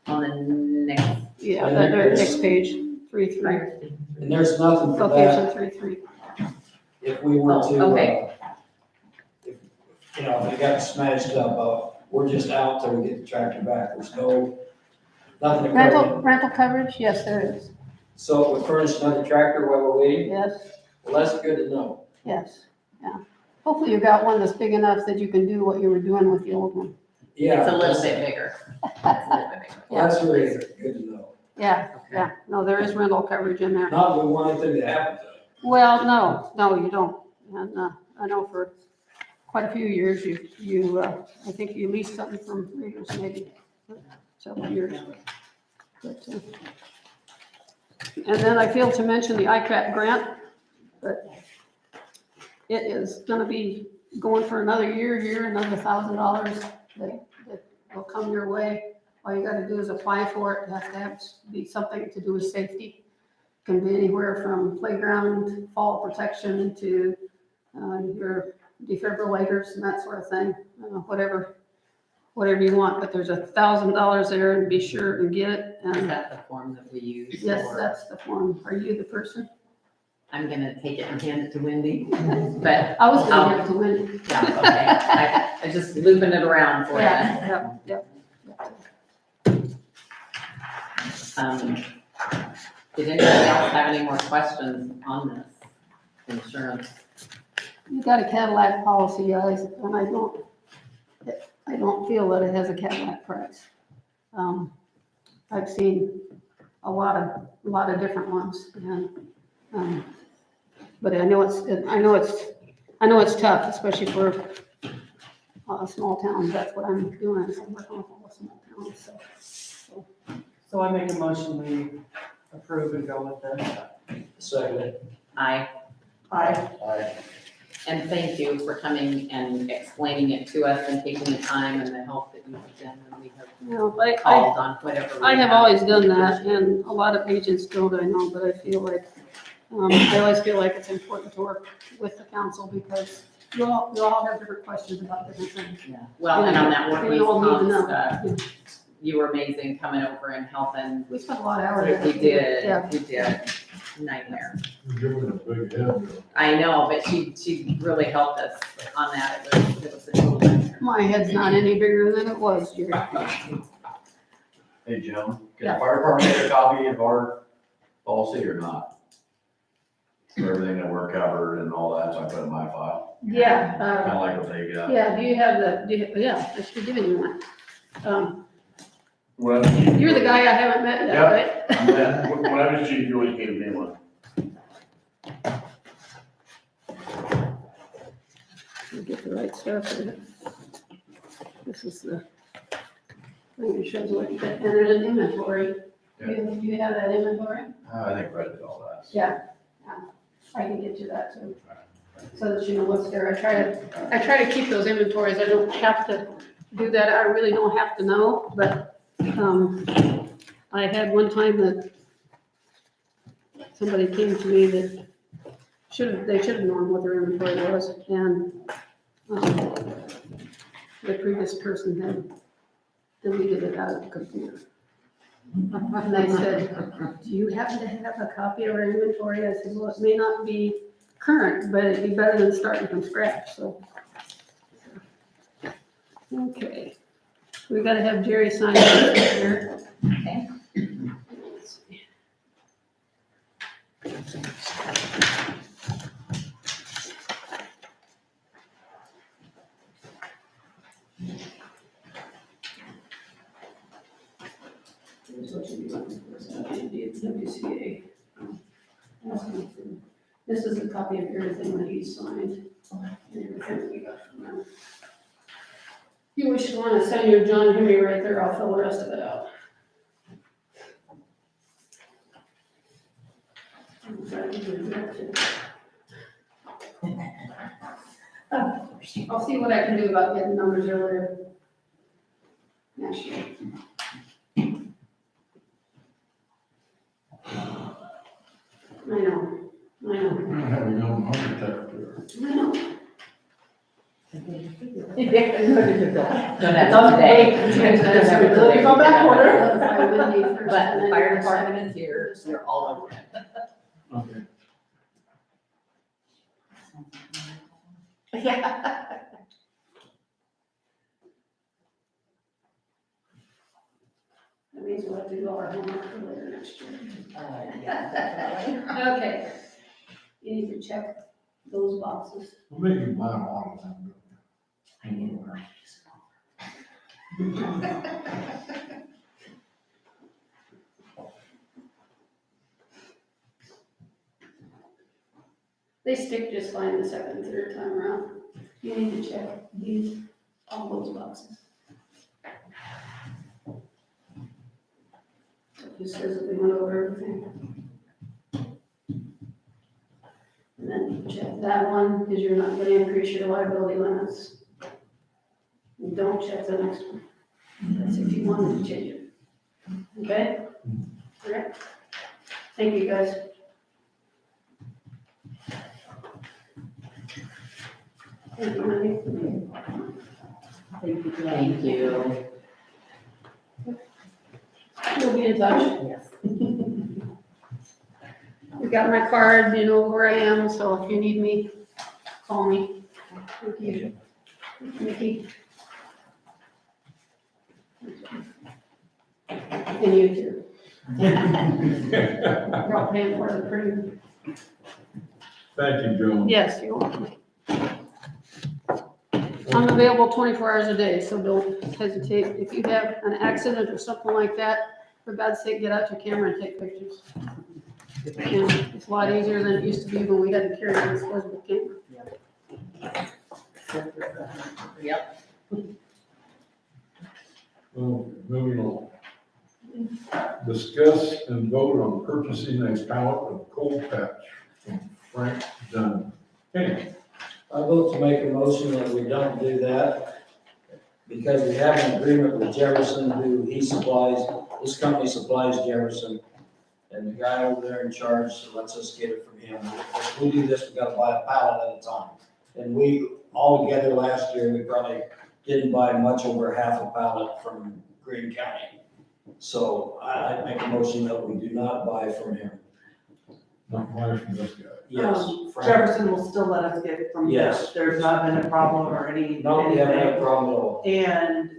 On the next. Yeah, And that there's- next page, 3-3, And there's nothing for that location 3-3. if we were to, Okay. if it got smashed up, we're just out till we get the tractor back. There's nothing to cover. Rental coverage, yes, there is, So we furnish another tractor while we're waiting? yes, Well, that's good to know. yes, yeah. Hopefully you got one that's big enough that you can do what you were doing with the old one. Yeah. It's a little bit bigger. It's a little bit bigger. Well, that's really good to know. Yeah, yeah, no, there is rental coverage in there. Not that we want anything to happen to it. Well, no, you don't. And I know for quite a few years, I think you leased something from Raiders maybe, for several years. But, and then I failed to mention the ICAT grant, but it is gonna be going for another year here, another $1,000 that will come your way. All you gotta do is apply for it. It has to be something to do with safety. Can be anywhere from playground, fall protection to your defibrillators and that sort of thing, whatever you want, but there's $1,000 there and be sure and get it. Is And that the form that we use? yes, or- that's the form. Are you the person? I'm gonna take it and hand it to Wendy, but, I was gonna give it to Wendy. yeah, okay. I just looping it around for you. Yeah, yeah. Did anybody else have any more questions on this insurance? You got a Cadillac policy, guys, and I don't feel that it has a Cadillac price. I've seen a lot of different ones, and, but I know it's tough, especially for small towns. That's what I'm doing, is I'm working with all the small towns, so. So I make a motion, we approve and go with this. Second. Aye. And thank you for coming and explaining it to us and taking the time and the help that you've done when we have You know, I called on whatever. I have always done that, and a lot of agents don't, I know, but I feel like, I always feel like it's important to work with the council because you all have different questions about different things. Yeah. Well, and on that We all need to workman's know. comp stuff, you were amazing coming over and helping. We spent a lot of hours. We did, Yeah. we did. Nightmare. You're giving a big head. I know, but she really helped us on that. It was a total nightmare. My head's not any bigger than it was, Jerry. Hey, Jim, can Yeah. the fire department get a copy of our policy or not? For everything that we're covered and all that, so I put it in my file, Yeah, kind of like what they got. yeah, do you have yeah, I should give you one. Well, You're the guy I haven't met yet, right? When I was chief, you always gave me one. We'll get the right stuff. This is the thing that shows what, and there's an inventory. Do you have that inventory? I think Brett did all that. Yeah, I can get you that too, so that you know what's there. I try to keep those inventories. I don't have to do that. I really don't have to know, but, I had one time that somebody came to me that they should have known what their inventory was, and, the previous person had deleted it out of the computer. And they said, do you happen to have a copy of our inventory? I said, well, it may not be current, but it'd be better than starting from scratch, so. Okay, we gotta have Jerry sign it here. Okay. Let's see. Here's what you need. It's WCA. This is a copy of everything that he signed and everything that we got from him. You wish you want to send your John Henry right there, I'll fill the rest of it out. I'll see what I can do about getting numbers earlier. next year. I know. I'm having a heart attack there. I know. So that's today. Let me go back order. But the fire department is here, they're all over it. Okay. Yeah. That means we'll have to do our homework for later next year. Yeah, definitely. Okay. You need to check those boxes. We'll make you buy a lot of them. They stick just fine the second and third time around. You need to check these, all those boxes. It just says that we went over everything. And then check that one, because you're not gonna increase your liability limits. And don't check the next one. That's if you wanted to change it. Okay? All right. Thank you, guys. Thank you, Wendy. Thank you. We'll be in touch. Yes. You got my card, you know where I am, so if you need me, call me. Thank you. Mickey. And you too. You're all paying for the premium. Thank you, Joan. Yes, you're welcome. I'm available 24 hours a day, so don't hesitate. If you have an accident or something like that, for God's sake, get out your camera and take pictures. And it's a lot easier than it used to be when we had to carry a disposable camera. Yep. Well, moving on. Discuss and vote on purchasing a pallet of cold patch from Frank Dunn. Kenny? I vote to make a motion that we don't do that, because we have an agreement with Jefferson, who he supplies, this company supplies Jefferson. And the guy over there in charge lets us get it from him. If we do this, we gotta buy a pallet at a time. And we, all together last year, we probably didn't buy much over half a pallet from Greene County. So I make a motion that we do not buy from him. Not buy from this guy. Yes, Frank. Jefferson will still let us get it from there. Yes. There's not been a problem or any, No, we haven't had a anything. problem at all. And,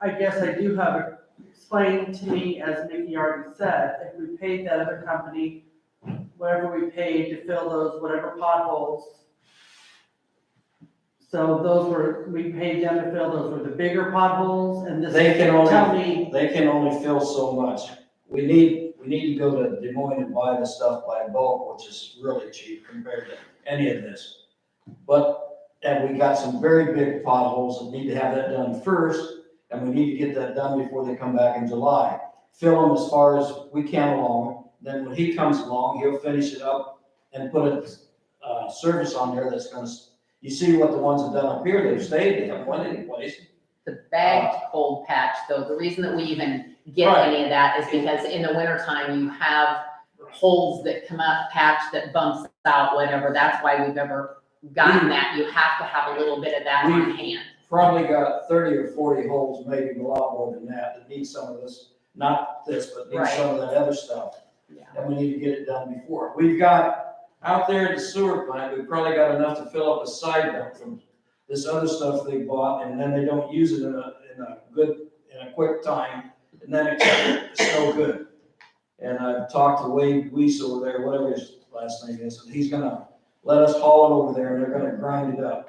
I guess I do have it explained to me, as Mickey already said, if we paid that other company, whatever we paid to fill those, whatever potholes. So those were, we paid them to fill, those were the bigger potholes, and this, They can only- tell me, They can only fill so much. We need to go to Des Moines and buy the stuff by bulk, which is really cheap compared to any of this. And we got some very big potholes that need to have that done first, and we need to get that done before they come back in July. Fill them as far as we can along, then when he comes along, he'll finish it up and put a surface on there that's gonna, you see what the ones have done up here, they've stayed, they haven't went anyplace. The bagged cold patch, though, the reason that we even get Right. any of that is because in the wintertime, you have holes that come up, patch that bumps out, whatever. That's why we've ever gotten that. You have to have a little bit of that on hand. Probably got 30 or 40 holes, maybe a lot more than that need some of this, not this, but need some of that other stuff. Yeah. And we need to get it done before. We've got, out there at the sewer plant, we've probably got enough to fill up a side dump from this other stuff they bought, and then they don't use it in a quick time, and then it's no good. And I've talked to Wade Weiss over there, whatever his last name is, and he's gonna let us haul it over there, and they're gonna grind it up.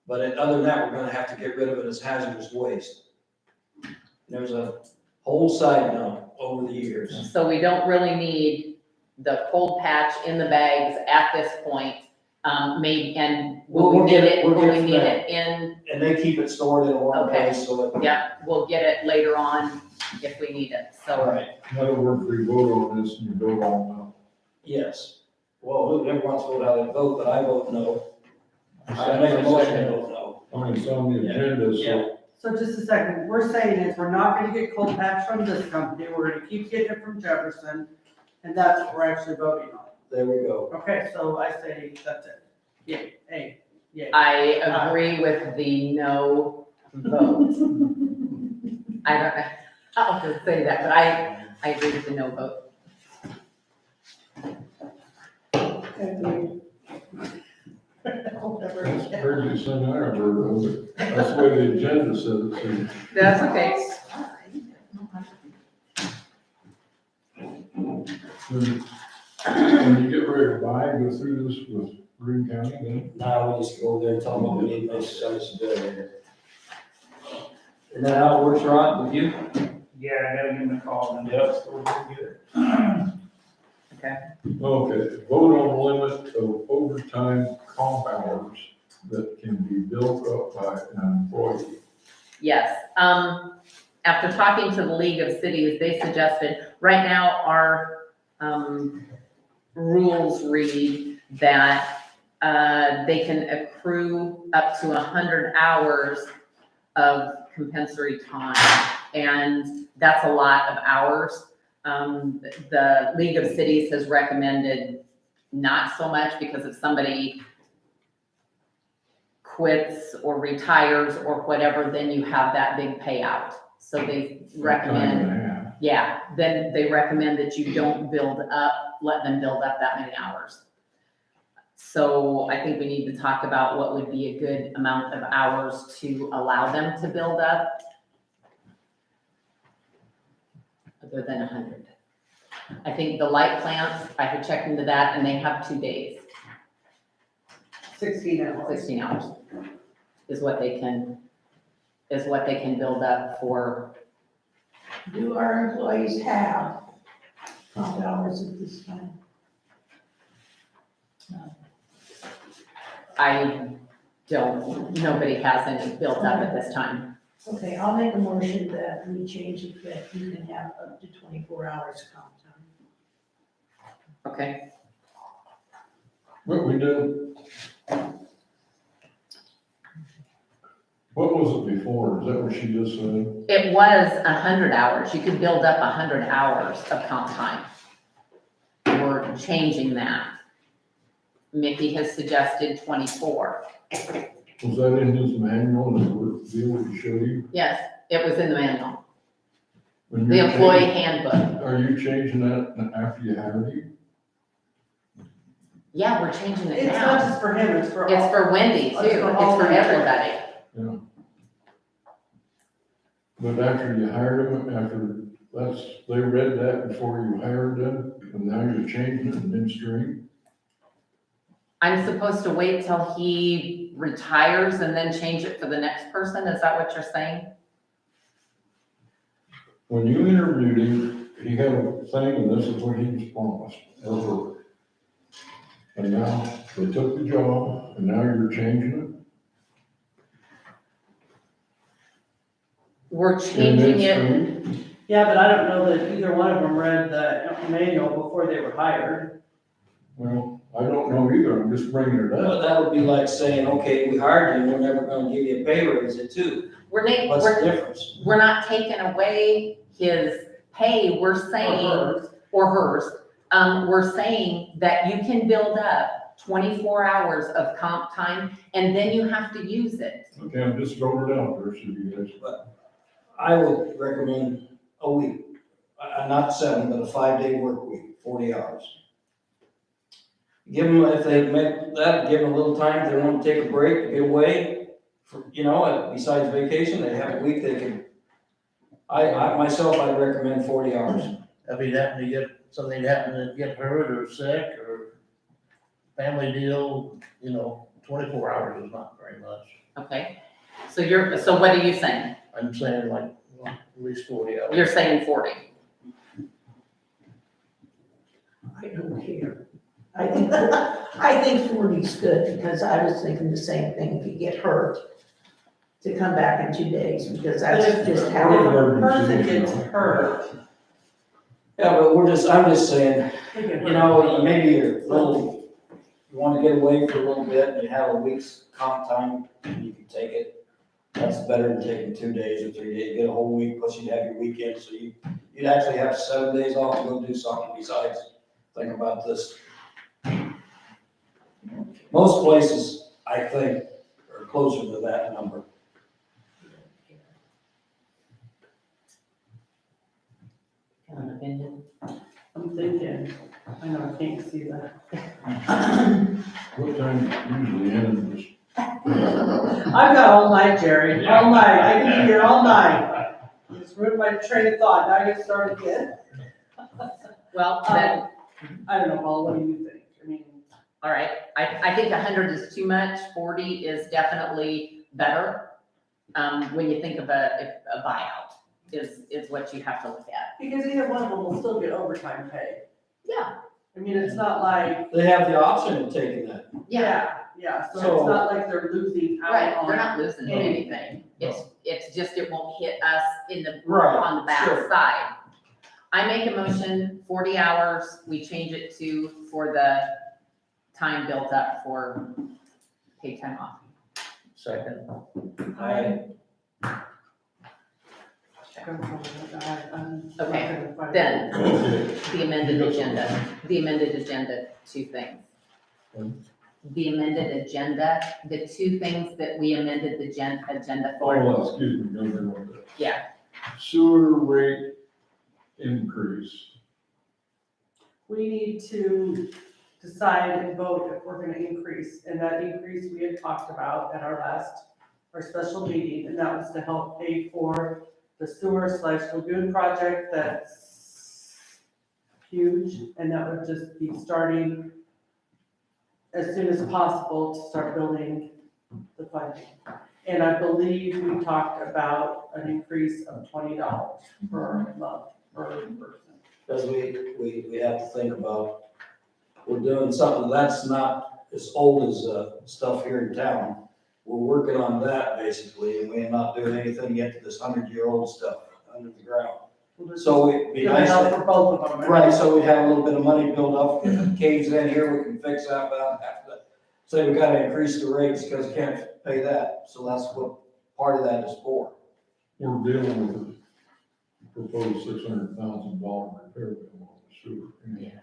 But other than that, we're gonna have to get rid of it as hazardous waste. There's a whole side dump over the years. So we don't really need the cold patch in the bags at this point. Maybe, and We'll when we get need it- it, we'll when get we it need from it in, And they keep it stored in a warm Okay. place, so it. yeah, we'll get it later on if we need it, All so. right, In other words, we vote on this and you vote on no. yes. Well, whoever wants to vote how they vote, but I vote no. I make a motion to vote no. I mean, it's on the agenda, Yeah. so So just a second, we're saying is we're not gonna get cold patch from this company, we're gonna keep getting it from Jefferson, and that's what we're actually voting on. There we go. Okay, so I say that's it. Yay, hey, yay. I agree with the no vote. I don't know how to say that, but I agree with the no vote. Agreed. Whatever. That's the craziest thing I ever heard of, but that's the way the agenda said it, so. That's okay. When you get ready to buy, go through this with Green County, then? Now we just go over there and tell them what we need, make sure it's good. Isn't that how it works, Rod, with you? Yeah, I gotta give them a call and Yep. we'll get it. Okay, vote on the limit of overtime comp hours that can be built up by an employee. Yes, after talking to the League of Cities, they suggested, right now, our, rules read that, they can accrue up to 100 hours of compensatory time, and that's a lot of hours. The League of Cities has recommended not so much, because if somebody quits or retires or whatever, then you have that big payout. So they recommend, Time and a half. yeah, then they recommend that you don't build up, let them build up that many hours. So I think we need to talk about what would be a good amount of hours to allow them to build up. Other than 100. I think the light plants, I had checked into that, and they have 2 days. 16 hours. 16 hours is what they can build up for. Do our employees have comp hours at this time? I don't, nobody has any built up at this time. Okay, I'll make a motion that we change it, that you can have up to 24 hours comp time. Okay, What we do? What was it before? Is that what she just said? it was 100 hours. You could build up 100 hours of comp time. We're changing that. Mickey has suggested 24. Was that in his manual, the work deal that he showed you? Yes, it was in the manual, When the you're employee changing- handbook. Are you changing that after you hired him? Yeah, we're changing it It's not now. just for him, it's for all. It's for Wendy too. It's It's for all for the employees. everybody. Yeah. But after you hired him, they read that before you hired them, and now you're changing it in midstream? I'm supposed to wait till he retires and then change it for the next person? Is that what you're saying? When you interviewed him, he had a thing, and this is what he was promised, at work. And now, they took the job, and now you're changing We're it? in changing it. midstream? Yeah, but I don't know that either one of them read the manual before they were hired. Well, I don't know either, I'm just bringing it Well, up. that would be like saying, okay, we hired you, we're never gonna give you a pay raise at 2. What's the difference? We're not taking away his pay. We're saying, or hers, we're saying that you can build up 24 hours of comp time, and then you have to use it. Okay, I'm just throwing it out there, so you guys. I would recommend a week, not 7, but a 5-day work week, 40 hours. Give them, if they make that, give them a little time, if they want to take a break, get away, besides vacation, they have a week they can. Myself, I'd recommend 40 hours. If he'd happen to get, something happen to get hurt or sick or family deal, 24 hours is not very much. Okay? So what are you saying? I'm saying like, well, at least 40 hours. You're saying 40. I don't care. I think 40 is good, because I was thinking the same thing, if you get hurt, to come back in 2 days, because that's But if just if how. a person gets hurt, Yeah, but I'm just saying, they get hurt. maybe you're little, you want to get away for a little bit, and you have a week's comp time, you can take it. That's better than taking 2 days or 3 days, get a whole week, plus you'd have your weekend, so you'd actually have 7 days off to go do something besides think about this. Most places, I think, are closer to that number. An opinion? I'm thinking, I know I can't see that. What time usually ends this? I've got all night, Jerry, all night, I can be here all night. You just ruined my train of thought, now I get started again. Well, then, I don't know, Paul, what do you think? I mean, all right, I think 100 is too much, 40 is definitely better. When you think of a buyout, is what you have to look at. because either one of them will still get overtime pay. Yeah. I mean, it's not like, They have the option of taking that. yeah, so So- it's not like they're losing out Right, on. they're not losing anything. anything. It's just, it won't hit us in the, Right, on the back sure. side. I make a motion, 40 hours, we change it to, for the time built up for paid time off. Second. I. Okay, then, the amended agenda, 2 things. The amended agenda, the 2 things that we amended the agenda for. Oh, excuse me, don't interrupt that. Yeah, Sewer rate increase. We need to decide and vote if we're gonna increase, and that increase we had talked about at our special meeting, and that was to help pay for the sewer/lagoon project that's huge, and that would just be starting as soon as possible to start building the funding. And I believe we talked about an increase of $20 per month per person. Because we have to think about, we're doing something that's not as old as, stuff here in town. We're working on that basically, and we're not doing anything yet to this 100-year-old stuff under the ground. So it'd be Gonna nice help to, for both of them. right, so we'd have a little bit of money built up, if it caves in here, we can fix that, but have to say we gotta increase the rates because we can't pay that, so that's what part of that is for. We're dealing with a proposed $600,000 repair bill on the sewer. yes,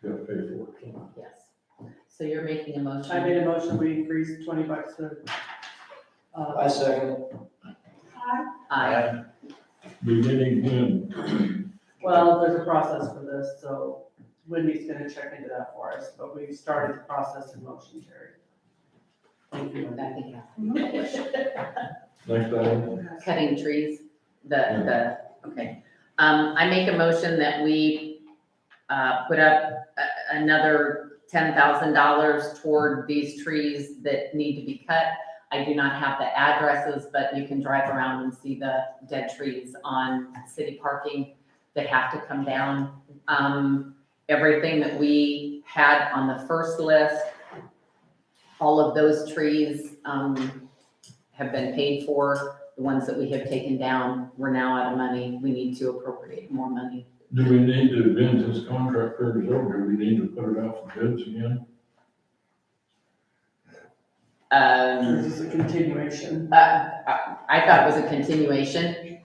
You gotta pay for it, so. yes. So you're making a motion? I made a motion, we increased $20 to, I second it. Aye. Beginning when? well, there's a process for this, so Wendy's gonna check into that for us, but we started the process in motion, Jerry. Thank you. Next item. Cutting trees, okay. I make a motion that we, put up another $10,000 toward these trees that need to be cut. I do not have the addresses, but you can drive around and see the dead trees on city parking that have to come down. Everything that we had on the first list, all of those trees, have been paid for. The ones that we have taken down, we're now out of money. We need to appropriate more money. Do we need to, when this contract period is over, do we need to put it out for bids again? This is a continuation. I thought it was a continuation.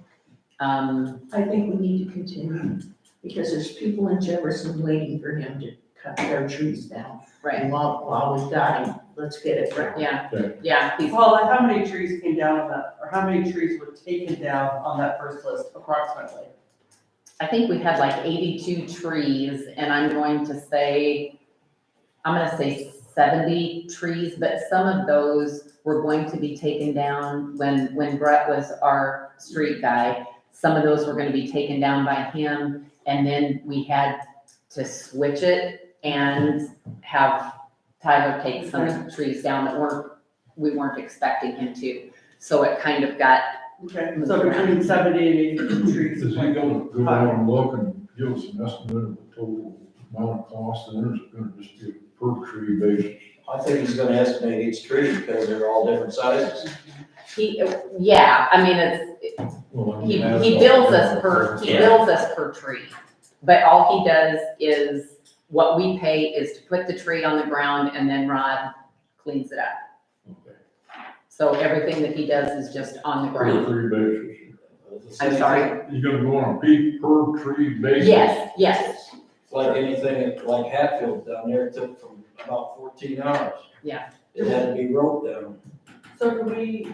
I think we need to continue, because there's people in Jefferson waiting for him to cut their trees down. Right, And while we've got him, let's get it right. yeah, Okay. yeah, he's, Paul, how many trees came down on that, or how many trees were taken down on that first list approximately? I think we had like 82 trees, and I'm going to say 70 trees, but some of those were going to be taken down when Brett was our street guy. Some of those were gonna be taken down by him, and then we had to switch it and have Tyler take some trees down that we weren't expecting him to. So it kind of got, Okay, so between 70 and 82 trees. Is he gonna go out and look and give us an estimate of the total amount of cost, and is it gonna just be a per tree basis? I think he's gonna estimate each tree because they're all different sizes. yeah, I mean, Well, I mean, he that's bills all- us per tree. But all he does is, what we pay is to put the tree on the ground, and then Rod cleans it up. Okay. So everything that he does is just on the Per ground. tree basis. I'm sorry? You're gonna go on a per tree basis? Yes, yes, It's like anything, like Hatfield down there, it took from about 14 hours. Yeah. It had to be roped down. So can we,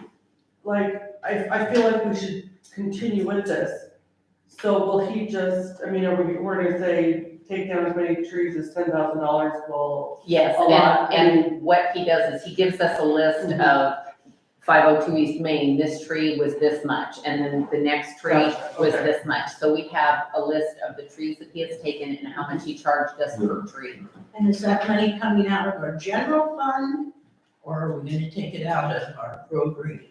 like, I feel like we should continue with this. So will he just, I mean, we're gonna say, take down as many trees as $10,000, well, yes. A lot. And what he does is he gives us a list of 502 East Main, this tree was this much, and then the next tree Gotcha, was okay. this much. So we have a list of the trees that he has taken and how much he charged us per tree. And is that money coming out of our general fund, or are we gonna take it out of our road green?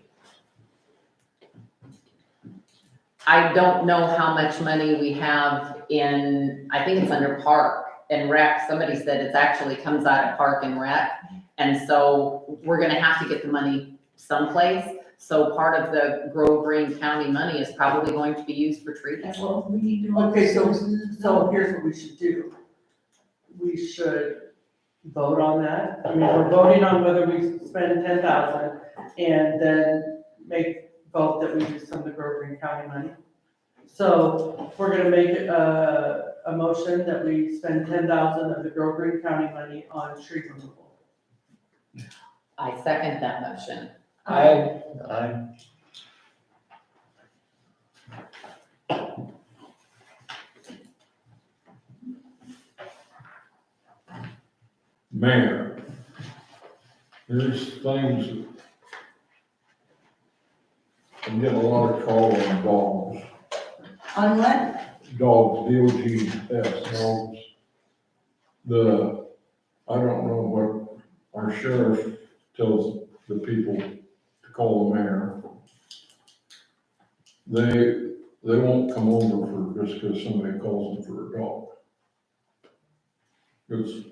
I don't know how much money we have in, I think it's under Park and Rec. Somebody said it's actually comes out of Park and Rec. And so we're gonna have to get the money someplace. So part of the Grove Green County money is probably going to be used for trees. Well, we need to. Okay, so here's what we should do. We should vote on that. I mean, we're voting on whether we spend 10,000 and then vote that we use some of the Grove Green County money. So we're gonna make a motion that we spend 10,000 of the Grove Green County money on tree removal. I second that motion. I, Mayor, there's things that I'm getting a lot of call on dogs. On what? Dogs, D-O-G-S, dogs. I don't know what our sheriff tells the people to call the mayor. They won't come over for, just because somebody calls them for a dog. Because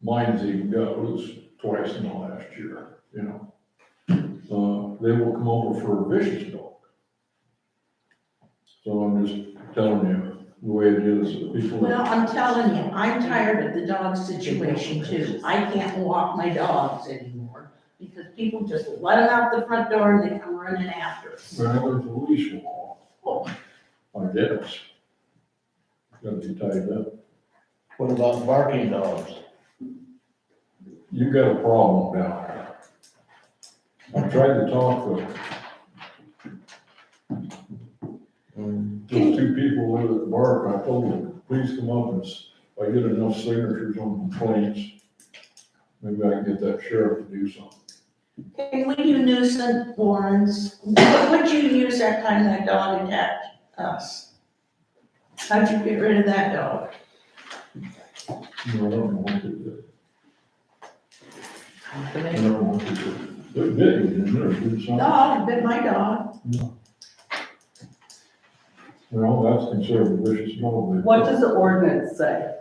mine's even got loose twice in the last year, you know. They will come over for a vicious dog. So I'm just telling you the way it is, people. Well, I'm telling you, I'm tired of the dog situation too. I can't walk my dogs anymore because people just let them out the front door and they come running after us. Well, there's a leash law, I guess. Gotta be tied up. What about barking dogs? You got a problem down there. I tried to talk to those two people live at the bark. I told them, please come up and if I get enough signatures on complaints, maybe I can get that sheriff to do something. Can we do nuisance warrants? What would you use that time that dog attacked us? How'd you get rid of that dog? No, I don't know what to do. I don't know what to do. They bit you, didn't they, or did something? Dog bit my dog. Well, that's considered a vicious dog. What does the ordinance say?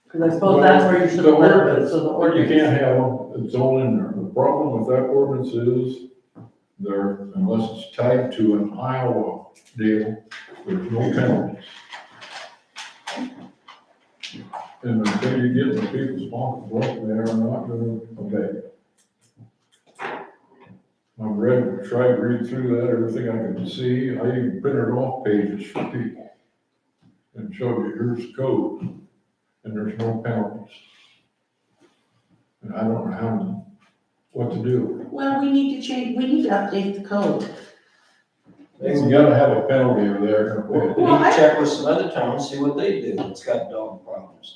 Because I suppose that's where you should have left it, so the You ordinance. can't have them, it's all in there. The problem with that ordinance is there, unless it's tied to an Iowa deal, there's no penalties. And until you get in the people's pocketbook, they are not gonna obey. I've tried to read through that, everything I could see. I even printed off pages for people and showed you, here's the code, and there's no penalties. And I don't know what to do. Well, we need to update the code. You gotta have a penalty over there. we need to check with some other towns, see what they do that's got dog problems.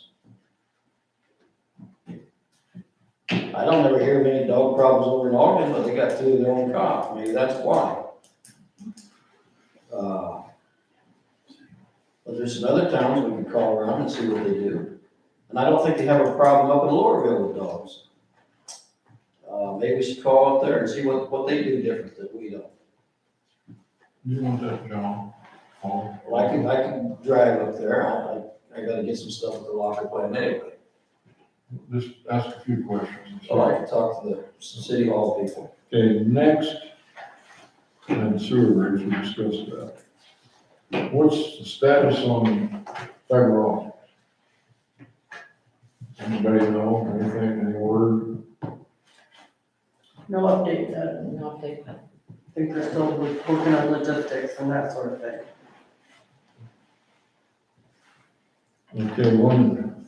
I don't ever hear of any dog problems over in Ogden, but they got two of their own cops, maybe that's why. But there's some other towns we can call around and see what they do. And I don't think they have a problem up in Lowerville with dogs. Maybe we should call up there and see what they do different that we don't. You want that, John? Oh. Well, I can drive up there, I gotta get some stuff at the locker plant anyway. Just ask a few questions. So I can talk to the city hall people. Okay, next, and sewer rates, we discussed that. What's the status on fiber optics? Anybody know, anything, any word? No update yet. No update. I think they're still working on logistics and that sort of thing. Okay, one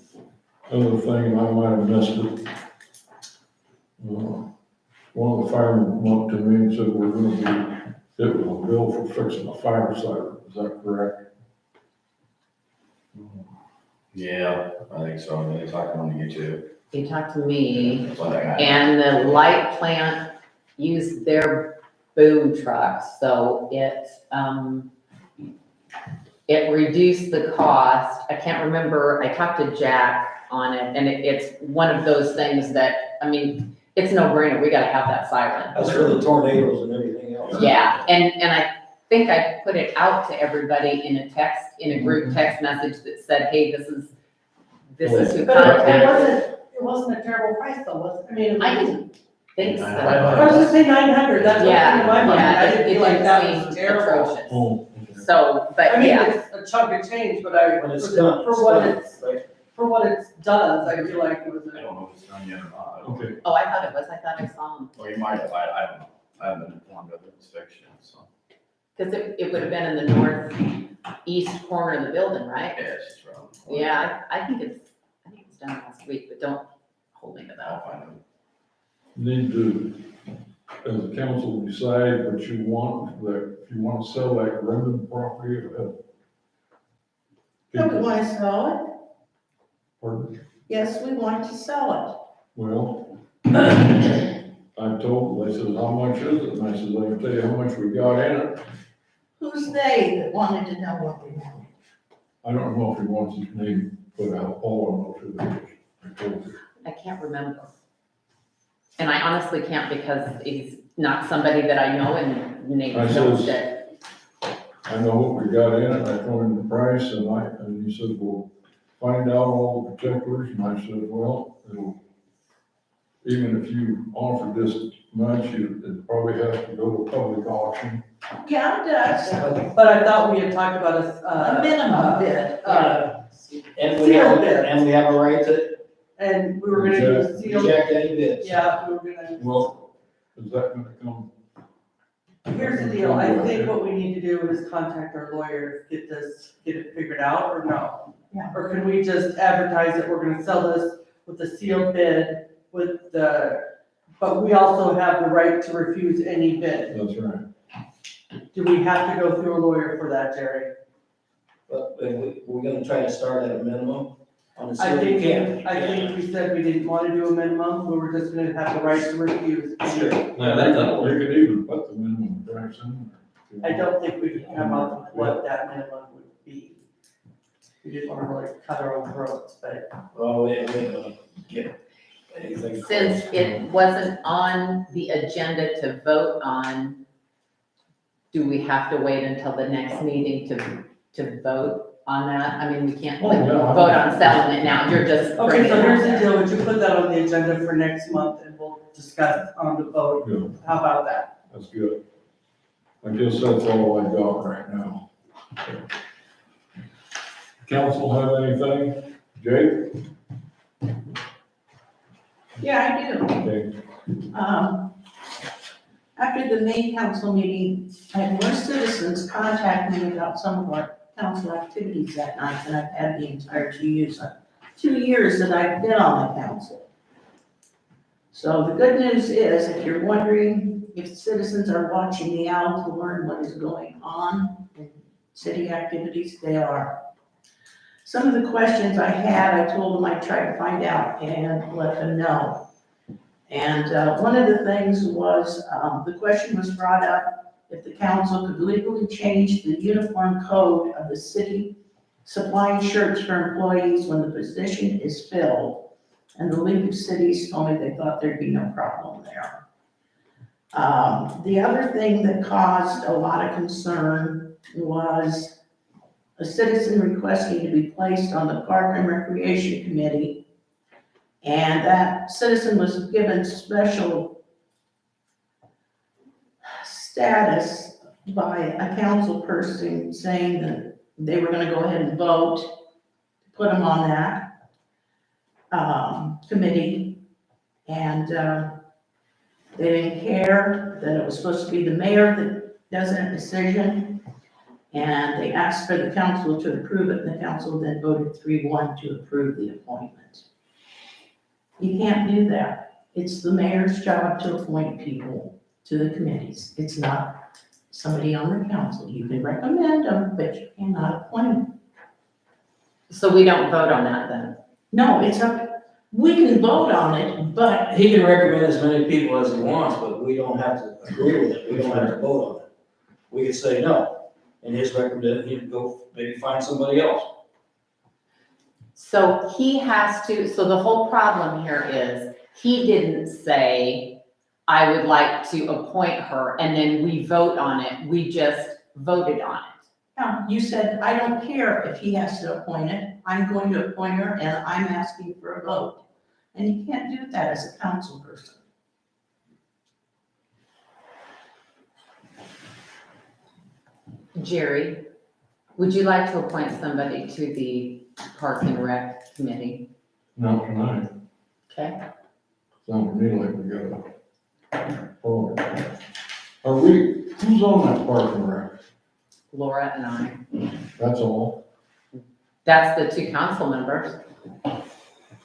other thing, I might have missed it. One of the firemen came up to me and said, we're gonna be, it was a bill for fixing a fire siren, is that correct? Yeah, I think so. I mean, they talked on YouTube. He talked to me, That's what I got. and the light plant used their boom trucks, so it reduced the cost. I can't remember, I talked to Jack on it, and it's one of those things that, I mean, it's no brainer, we gotta have that siren. That's for the tornadoes and everything else. Yeah, and I think I put it out to everybody in a group text message that said, hey, this is who But it contacted. wasn't a terrible price though, was it? I mean, I didn't think so. I was gonna say 900, that's what came to my mind. I it didn't feel like that didn't was seem terrible. atrocious. Oh, So, I but mean, yeah, it's a chunk of change, but When it's done. for what it does, I feel like it was I don't know if it's done yet or not. okay, oh, I thought it was, I thought I saw them. Well, you might have, I don't know. I haven't been informed of the inspection, so. Because it would have been in the northeast corner of the building, right? Yeah, it's just around. the corner. Yeah, I think it's done last week, but don't hold me to that. I'll find out. need to, as a council, decide what you want, that if you want to sell that Rendon property, Yeah, we want to sell pardon? it. Yes, we want to sell Well, I told, they said, how much is it? And I said, I can tell you how much we got in it. it. Who's they that wanted to know what we wanted? I don't know if he wants his name put out, all of them, I told you. I can't remember. And I honestly can't because he's not somebody that I know and name I knows says- it. I know what we got in it, I told him the price, and he said, well, find out all the particulars, and I said, well, even if you offer this much, it probably has to go to public auction. Yeah, it does. But I thought we had talked about A minimum bid. And we have a right to and we were gonna do a sealed, reject any bids. yeah, we were gonna, Well, is that gonna come? here's the deal, I think what we need to do is contact our lawyer, get it figured out, or no? Yeah. Or can we just advertise that we're gonna sell this with a sealed bid but we also have the right to refuse any bid? That's right. Do we have to go through a lawyer for that, Jerry? But we're gonna try to start at a minimum on the I city. think we said we didn't wanna do a minimum, we were just gonna have the right to refuse. Sure. You could even put the minimum price in there. I don't think we could come up with what that minimum would be. We didn't wanna really cut our own throats, but. Well, we ain't gonna get anything. Since it wasn't on the agenda to vote on, do we have to wait until the next meeting to vote on that? I mean, we can't Oh, like, yeah. vote on selling it now, you're just Okay, bringing so it here's up the there. deal, would you put that on the agenda for next month and we'll discuss on the vote? Good, How about that? that's good. I guess that's all I got right now. Council have anything? Jake? Yeah, I do. Okay. After the May council meeting, I had more citizens contact me about some of our council activities that night than I've had the entire 2 years that I've been on the council. So the good news is, if you're wondering if citizens are watching the owl to learn what is going on in city activities, they are. Some of the questions I had, I told them I'd try to find out and let them know. And one of the things was, the question was brought up if the council could legally change the uniform code of the city supplying shirts for employees when the position is filled. And the League of Cities told me they thought there'd be no problem there. The other thing that caused a lot of concern was a citizen requesting to be placed on the Park and Recreation Committee. And that citizen was given special status by a council person saying that they were gonna go ahead and vote to put him on that committee. And They didn't care that it was supposed to be the mayor that does that decision. And they asked for the council to approve it, and the council then voted 3-1 to approve the appointment. You can't do that. It's the mayor's job to appoint people to the committees. It's not somebody on the council. You can recommend them, but you cannot appoint them. So we don't vote on that then? No, it's up, we can vote on it, but He can recommend as many people as he wants, but we don't have to agree with it, we don't have to vote on it. We could say no, and his recommendation, he can go maybe find somebody else. So he has to, so the whole problem here is, he didn't say, I would like to appoint her, and then we vote on it, we just voted on it. no, you said, I don't care if he has to appoint it. I'm going to appoint her and I'm asking for a vote. And you can't do that as a council person. Jerry, would you like to appoint somebody to the Park and Rec Committee? Not tonight. Okay. Sounds to me like we gotta. Oh. Are we, who's on that park and rec? Laura and I. That's all? That's the two council members.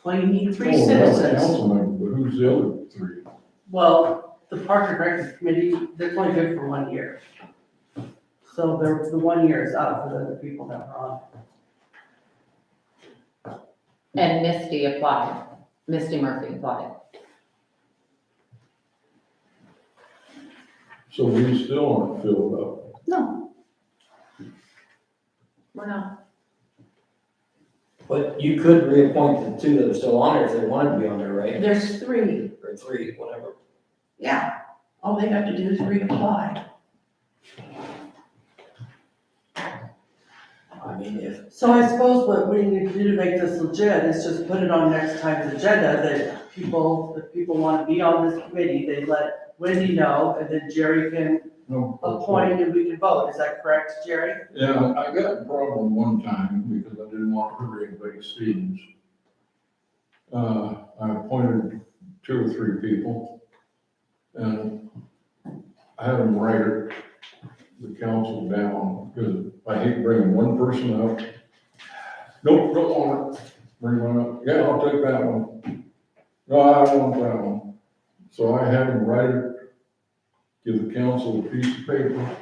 Well, you need 3 Oh, we have a citizens. council member, but who's the other 3? Well, the Park and Rec Committee, they're only good for 1 year. So the 1 year is up for the other people that are on. And Misty applied. Misty Murphy applied. So we still aren't filled up. No, We're not. But you could reappoint the 2 that are still on there if they wanted to be on there, right? there's 3. Or 3, whatever. Yeah, all they have to do is reapply. I mean, if, So I suppose what we need to do to make this legit is just put it on next time's agenda that people, if people want to be on this committee, they let Wendy know, and then Jerry can No. appoint and we can vote. Is that correct, Jerry? Yeah, I got a problem one time because I didn't want to hurt anybody's feelings. I appointed 2 or 3 people, and I had them write the council down, because I hate bringing one person up. Nope, don't want it. Bring one up. Yeah, I'll take that one. No, I don't want that one. So I had them write it, give the council a piece of paper,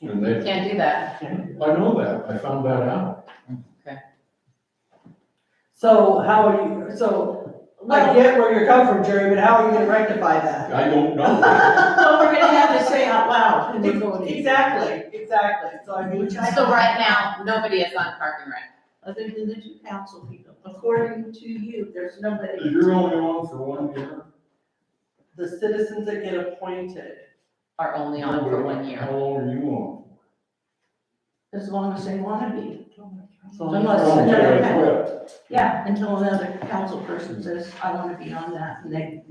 and they, Can't do that. I know that, I found that out. So how are you, so I get where you're coming from, Jerry, but how are you gonna rectify that? I don't know. Well, we're gonna have to say out loud who we're voting. Exactly. So I mean, So right now, nobody is on Park and Rec. Other than the 2 council people. According to you, there's nobody. You're only on for 1 year? the citizens that get appointed, Are only on for 1 year. How long are you on? As long as they wanna be. so Unless Oh, another, yeah, yeah, until another council person says, I wanna be on that, and they,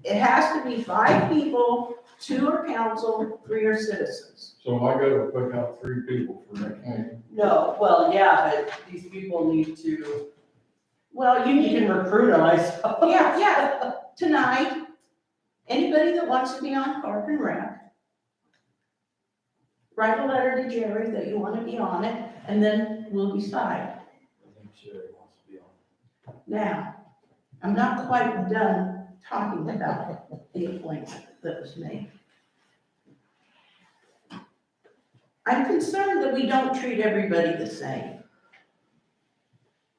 it has to be 5 people, 2 are council, 3 are citizens. So I gotta pick out 3 people for next meeting. no, well, yeah, but these people need to, Well, you you need, can recruit them, I suppose. yeah, tonight, anybody that wants to be on Park and Rec, write a letter to Jerry that you wanna be on it, and then we'll decide. I think Jerry wants to be on. Now, I'm not quite done talking about the appointment that was made. I'm concerned that we don't treat everybody the same.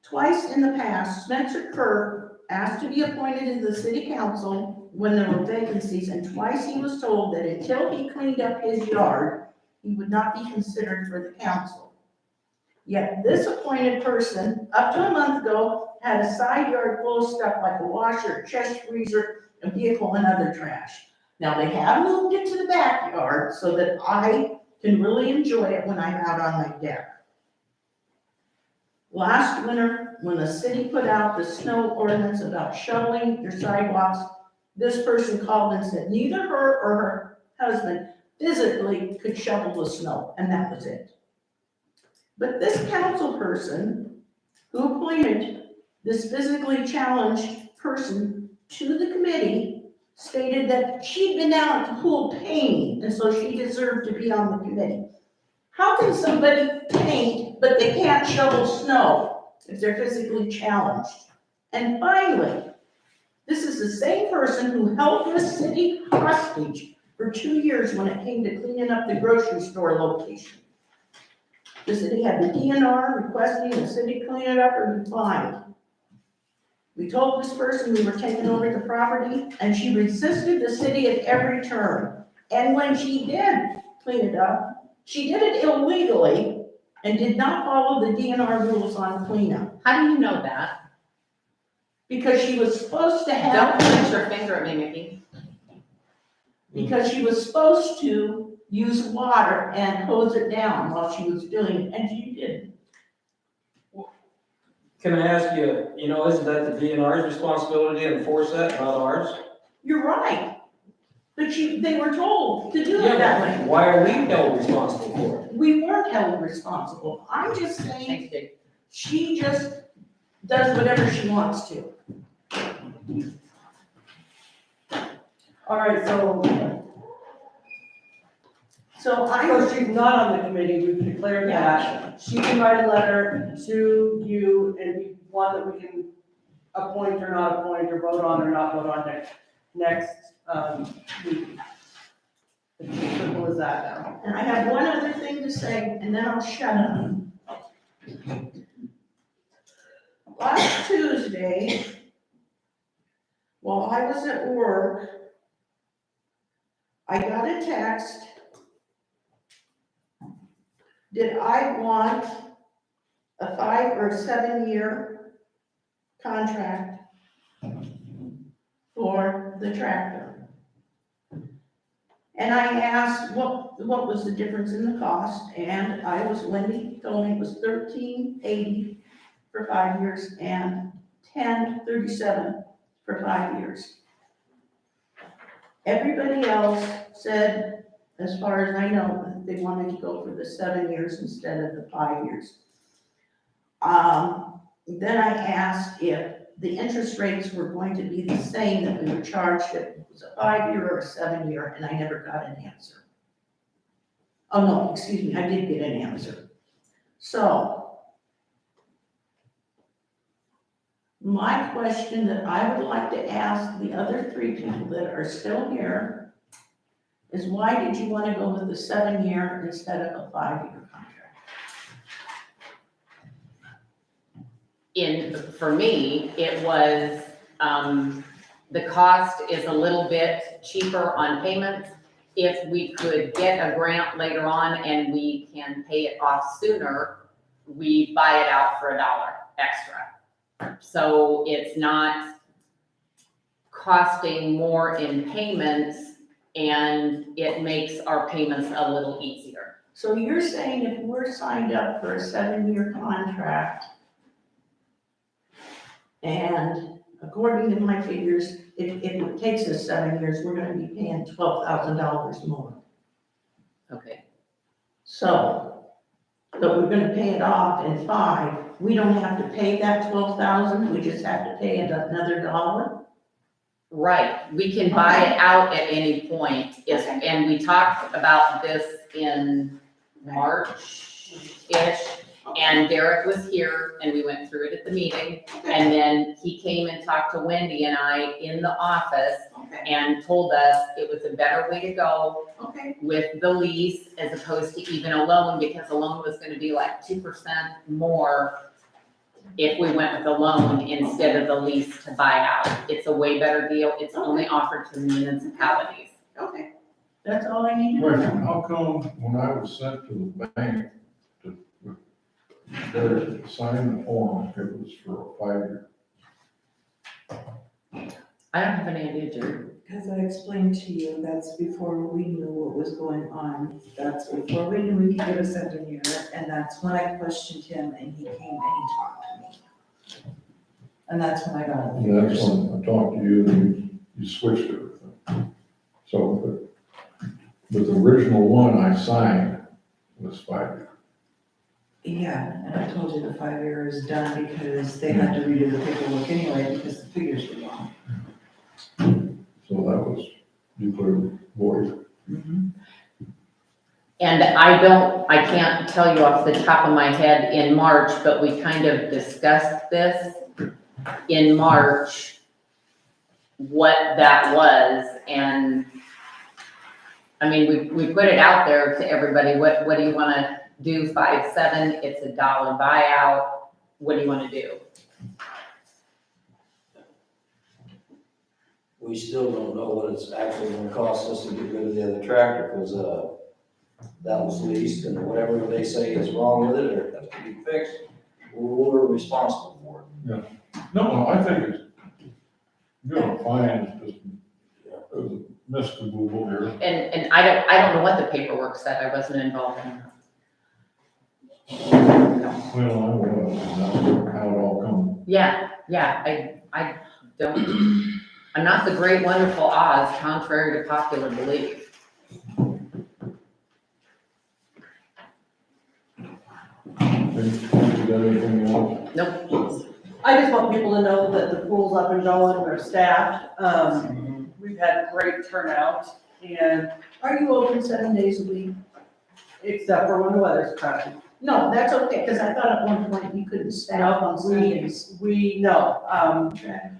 Twice in the past, Spencer Kerr asked to be appointed to the city council when there were vacancies, and twice he was told that until he cleaned up his yard, he would not be considered for the council. Yet this appointed person, up to a month ago, had a side yard full of stuff like a washer, a chest freezer, a vehicle, and other trash. Now, they have moved it to the backyard so that I can really enjoy it when I'm out on my deck. Last winter, when the city put out the snow ordinance about shoveling your sidewalks, this person called and said neither her or her husband physically could shovel the snow, and that was it. But this council person who appointed this physically challenged person to the committee stated that she'd been down at the pool painting, and so she deserved to be on the committee. How can somebody paint, but they can't shovel snow if they're physically challenged? And finally, this is the same person who held the city hostage for 2 years when it came to cleaning up the grocery store location. The city had the DNR requesting the city clean it up or be fined. We told this person we were taking over the property, and she resisted the city at every turn. And when she did clean it up, she did it illegally and did not follow the DNR rules on cleanup. How do you know that? Because she was supposed to Don't have, point your finger at me, Mickey. because she was supposed to use water and hose it down while she was doing it, and she didn't. Can I ask you, isn't that the DNR's responsibility to enforce that, not ours? You're right. But they were told to do it that way. Why are we held responsible for it? We weren't held responsible. I'm just saying, Thanks, Dick. she just does whatever she wants to. All right, so she's not on the committee, we've declared that. She can write a letter to you and be one that we can appoint or not appoint, or vote on or not vote on next meeting. It's as simple as that now. And I have one other thing to say, and then I'll shut up. Last Tuesday, while I was at work, I got a text. Did I want a 5 or 7 year contract for the tractor? And I asked what was the difference in the cost, and Wendy told me it was $13.80 for 5 years and $10.37 for 5 years. Everybody else said, as far as I know, they wanted to go for the 7 years instead of the 5 years. Then I asked if the interest rates were going to be the same that we were charged, if it was a 5 year or a 7 year, and I never got an answer. Oh, no, excuse me, I did get an answer. So, my question that I would like to ask the other 3 people that are still here is, why did you want to go with the 7 year instead of a 5 year contract? For me, it was, the cost is a little bit cheaper on payments. If we could get a grant later on and we can pay it off sooner, we buy it out for $1 extra. So it's not costing more in payments, and it makes our payments a little easier. So you're saying if we're signed up for a 7 year contract, and according to my figures, if it takes us 7 years, we're gonna be paying $12,000 more. Okay. So, but we're gonna pay it off in 5, we don't have to pay that 12,000, we just have to pay it another $1? Right, we can buy it out at any point, and we talked about this in March-ish, and Derek was here, and we went through it at the meeting, and then he came and talked to Wendy and I in the office, and told us it was a better way to go Okay, with the lease as opposed to even a loan, because a loan was gonna be like 2% more if we went with a loan instead of the lease to buy out. It's a way better deal. It's only offered to municipalities. okay, that's all I need to Question, know. how come when I was sent to the bank to sign the form, it was for a 5 year? I don't have any idea, Jerry. Because I explained to you, that's before we knew what was going on. That's before we knew we could get a 7 year, and that's when I questioned him and he came and he talked to me. And that's when I got it. And that's when I talked to you and you switched everything. So, but the original one I signed was 5 year. Yeah, and I told you the 5 year is done because they had to redo the paperwork anyway because the figures were wrong. So So that was declared void. And I can't tell you off the top of my head in March, but we kind of discussed this in March, what that was, and I mean, we put it out there to everybody, what do you wanna do, 5-7, it's $1 buyout, what do you wanna do? We still don't know what it's actually gonna cost us to get rid of the other tractor, because, that was leased, and whatever they say is wrong with it, or has to be fixed, we're responsible for it. No, I think it's, you know, fine, it's just, it was a miscabooble here. And I don't know what the paperwork said, I wasn't involved in that. Well, I was, and that's how it all come. Yeah, I don't, I'm not the great wonderful Oz, contrary to popular belief. You got anything else? Nope. I just want people to know that the pool's up and going, we're staffed, we've had great turnout, and Are you open 7 days a week? except for when the weather's crowded. No, that's okay, because I thought at one point you couldn't staff on Sundays. We know, Okay.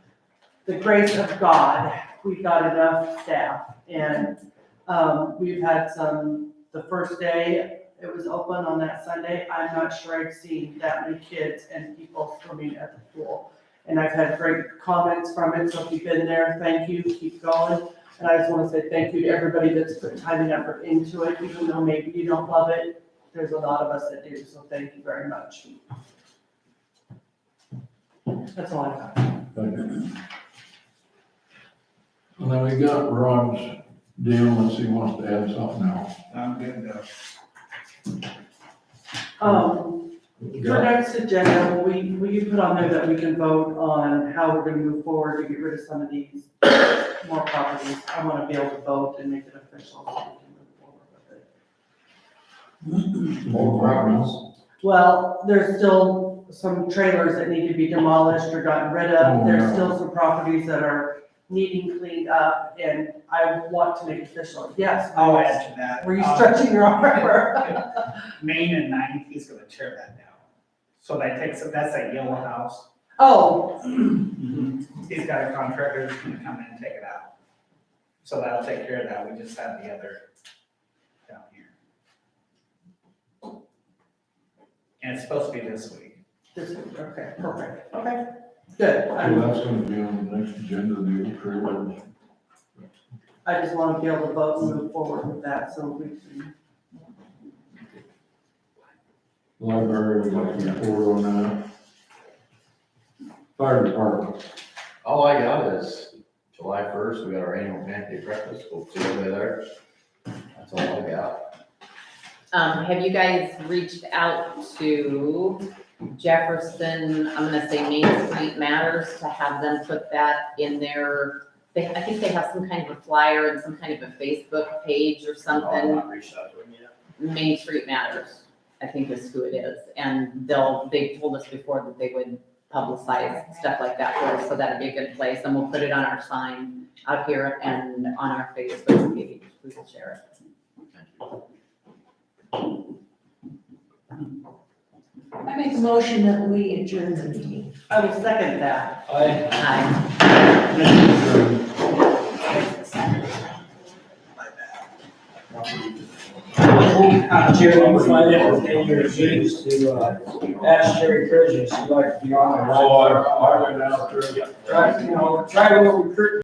the grace of God, we've got enough staff, and, we've had the first day it was open on that Sunday, I'm not sure I've seen that many kids and people swimming at the pool. And I've had great comments from it, so if you've been there, thank you, keep going. And I just wanna say thank you to everybody that's put time and effort into it, even though maybe you don't love it, there's a lot of us that do, so thank you very much. That's all I got. Thank you. And then we got Ron's deal, unless he wants to add something else. I'm good though. For next agenda, we put on there that we can vote on how we're gonna move forward to get rid of some of these more properties. I wanna be able to vote and make it official so we can move forward with it. More properties. Well, there's still some trailers that need to be demolished or gotten rid of. Oh, There's yeah. still some properties that are needing cleaned up, and I want to make it official. Yes. I'll add to that. Were you stretching your arm? Main and Ninth, he's gonna tear that down. So that's that yellow house. Oh, He's got a contractor who's gonna come in and take it out. So that'll take care of that. We just have the other down here. And it's supposed to be this week. okay, perfect, okay, good. So that's gonna be on the next agenda, the trailers. I just want to be able to vote and move forward with that, so we can. Library, we'd like to report on that. Fire department. All I got is July 1st, we got our annual pancake breakfast, we'll see you there. That's all I got. Have you guys reached out to Jefferson, I'm gonna say Main Street Matters, to have them put that in their, I think they have some kind of a flyer and some kind of a Facebook page or I've something. not reached out to him yet. Main Street Matters, I think is who it is, and they told us before that they would publicize stuff like that for us, so that'd be a good place, and we'll put it on our sign out here and on our Facebook page, we will share it. I make a motion that we adjourn the meeting. I will second that. Aye. Chair, you find it within your means to, ask Terry Curtis if she'd like to be on the line. Oh, I went out there. Try to recruit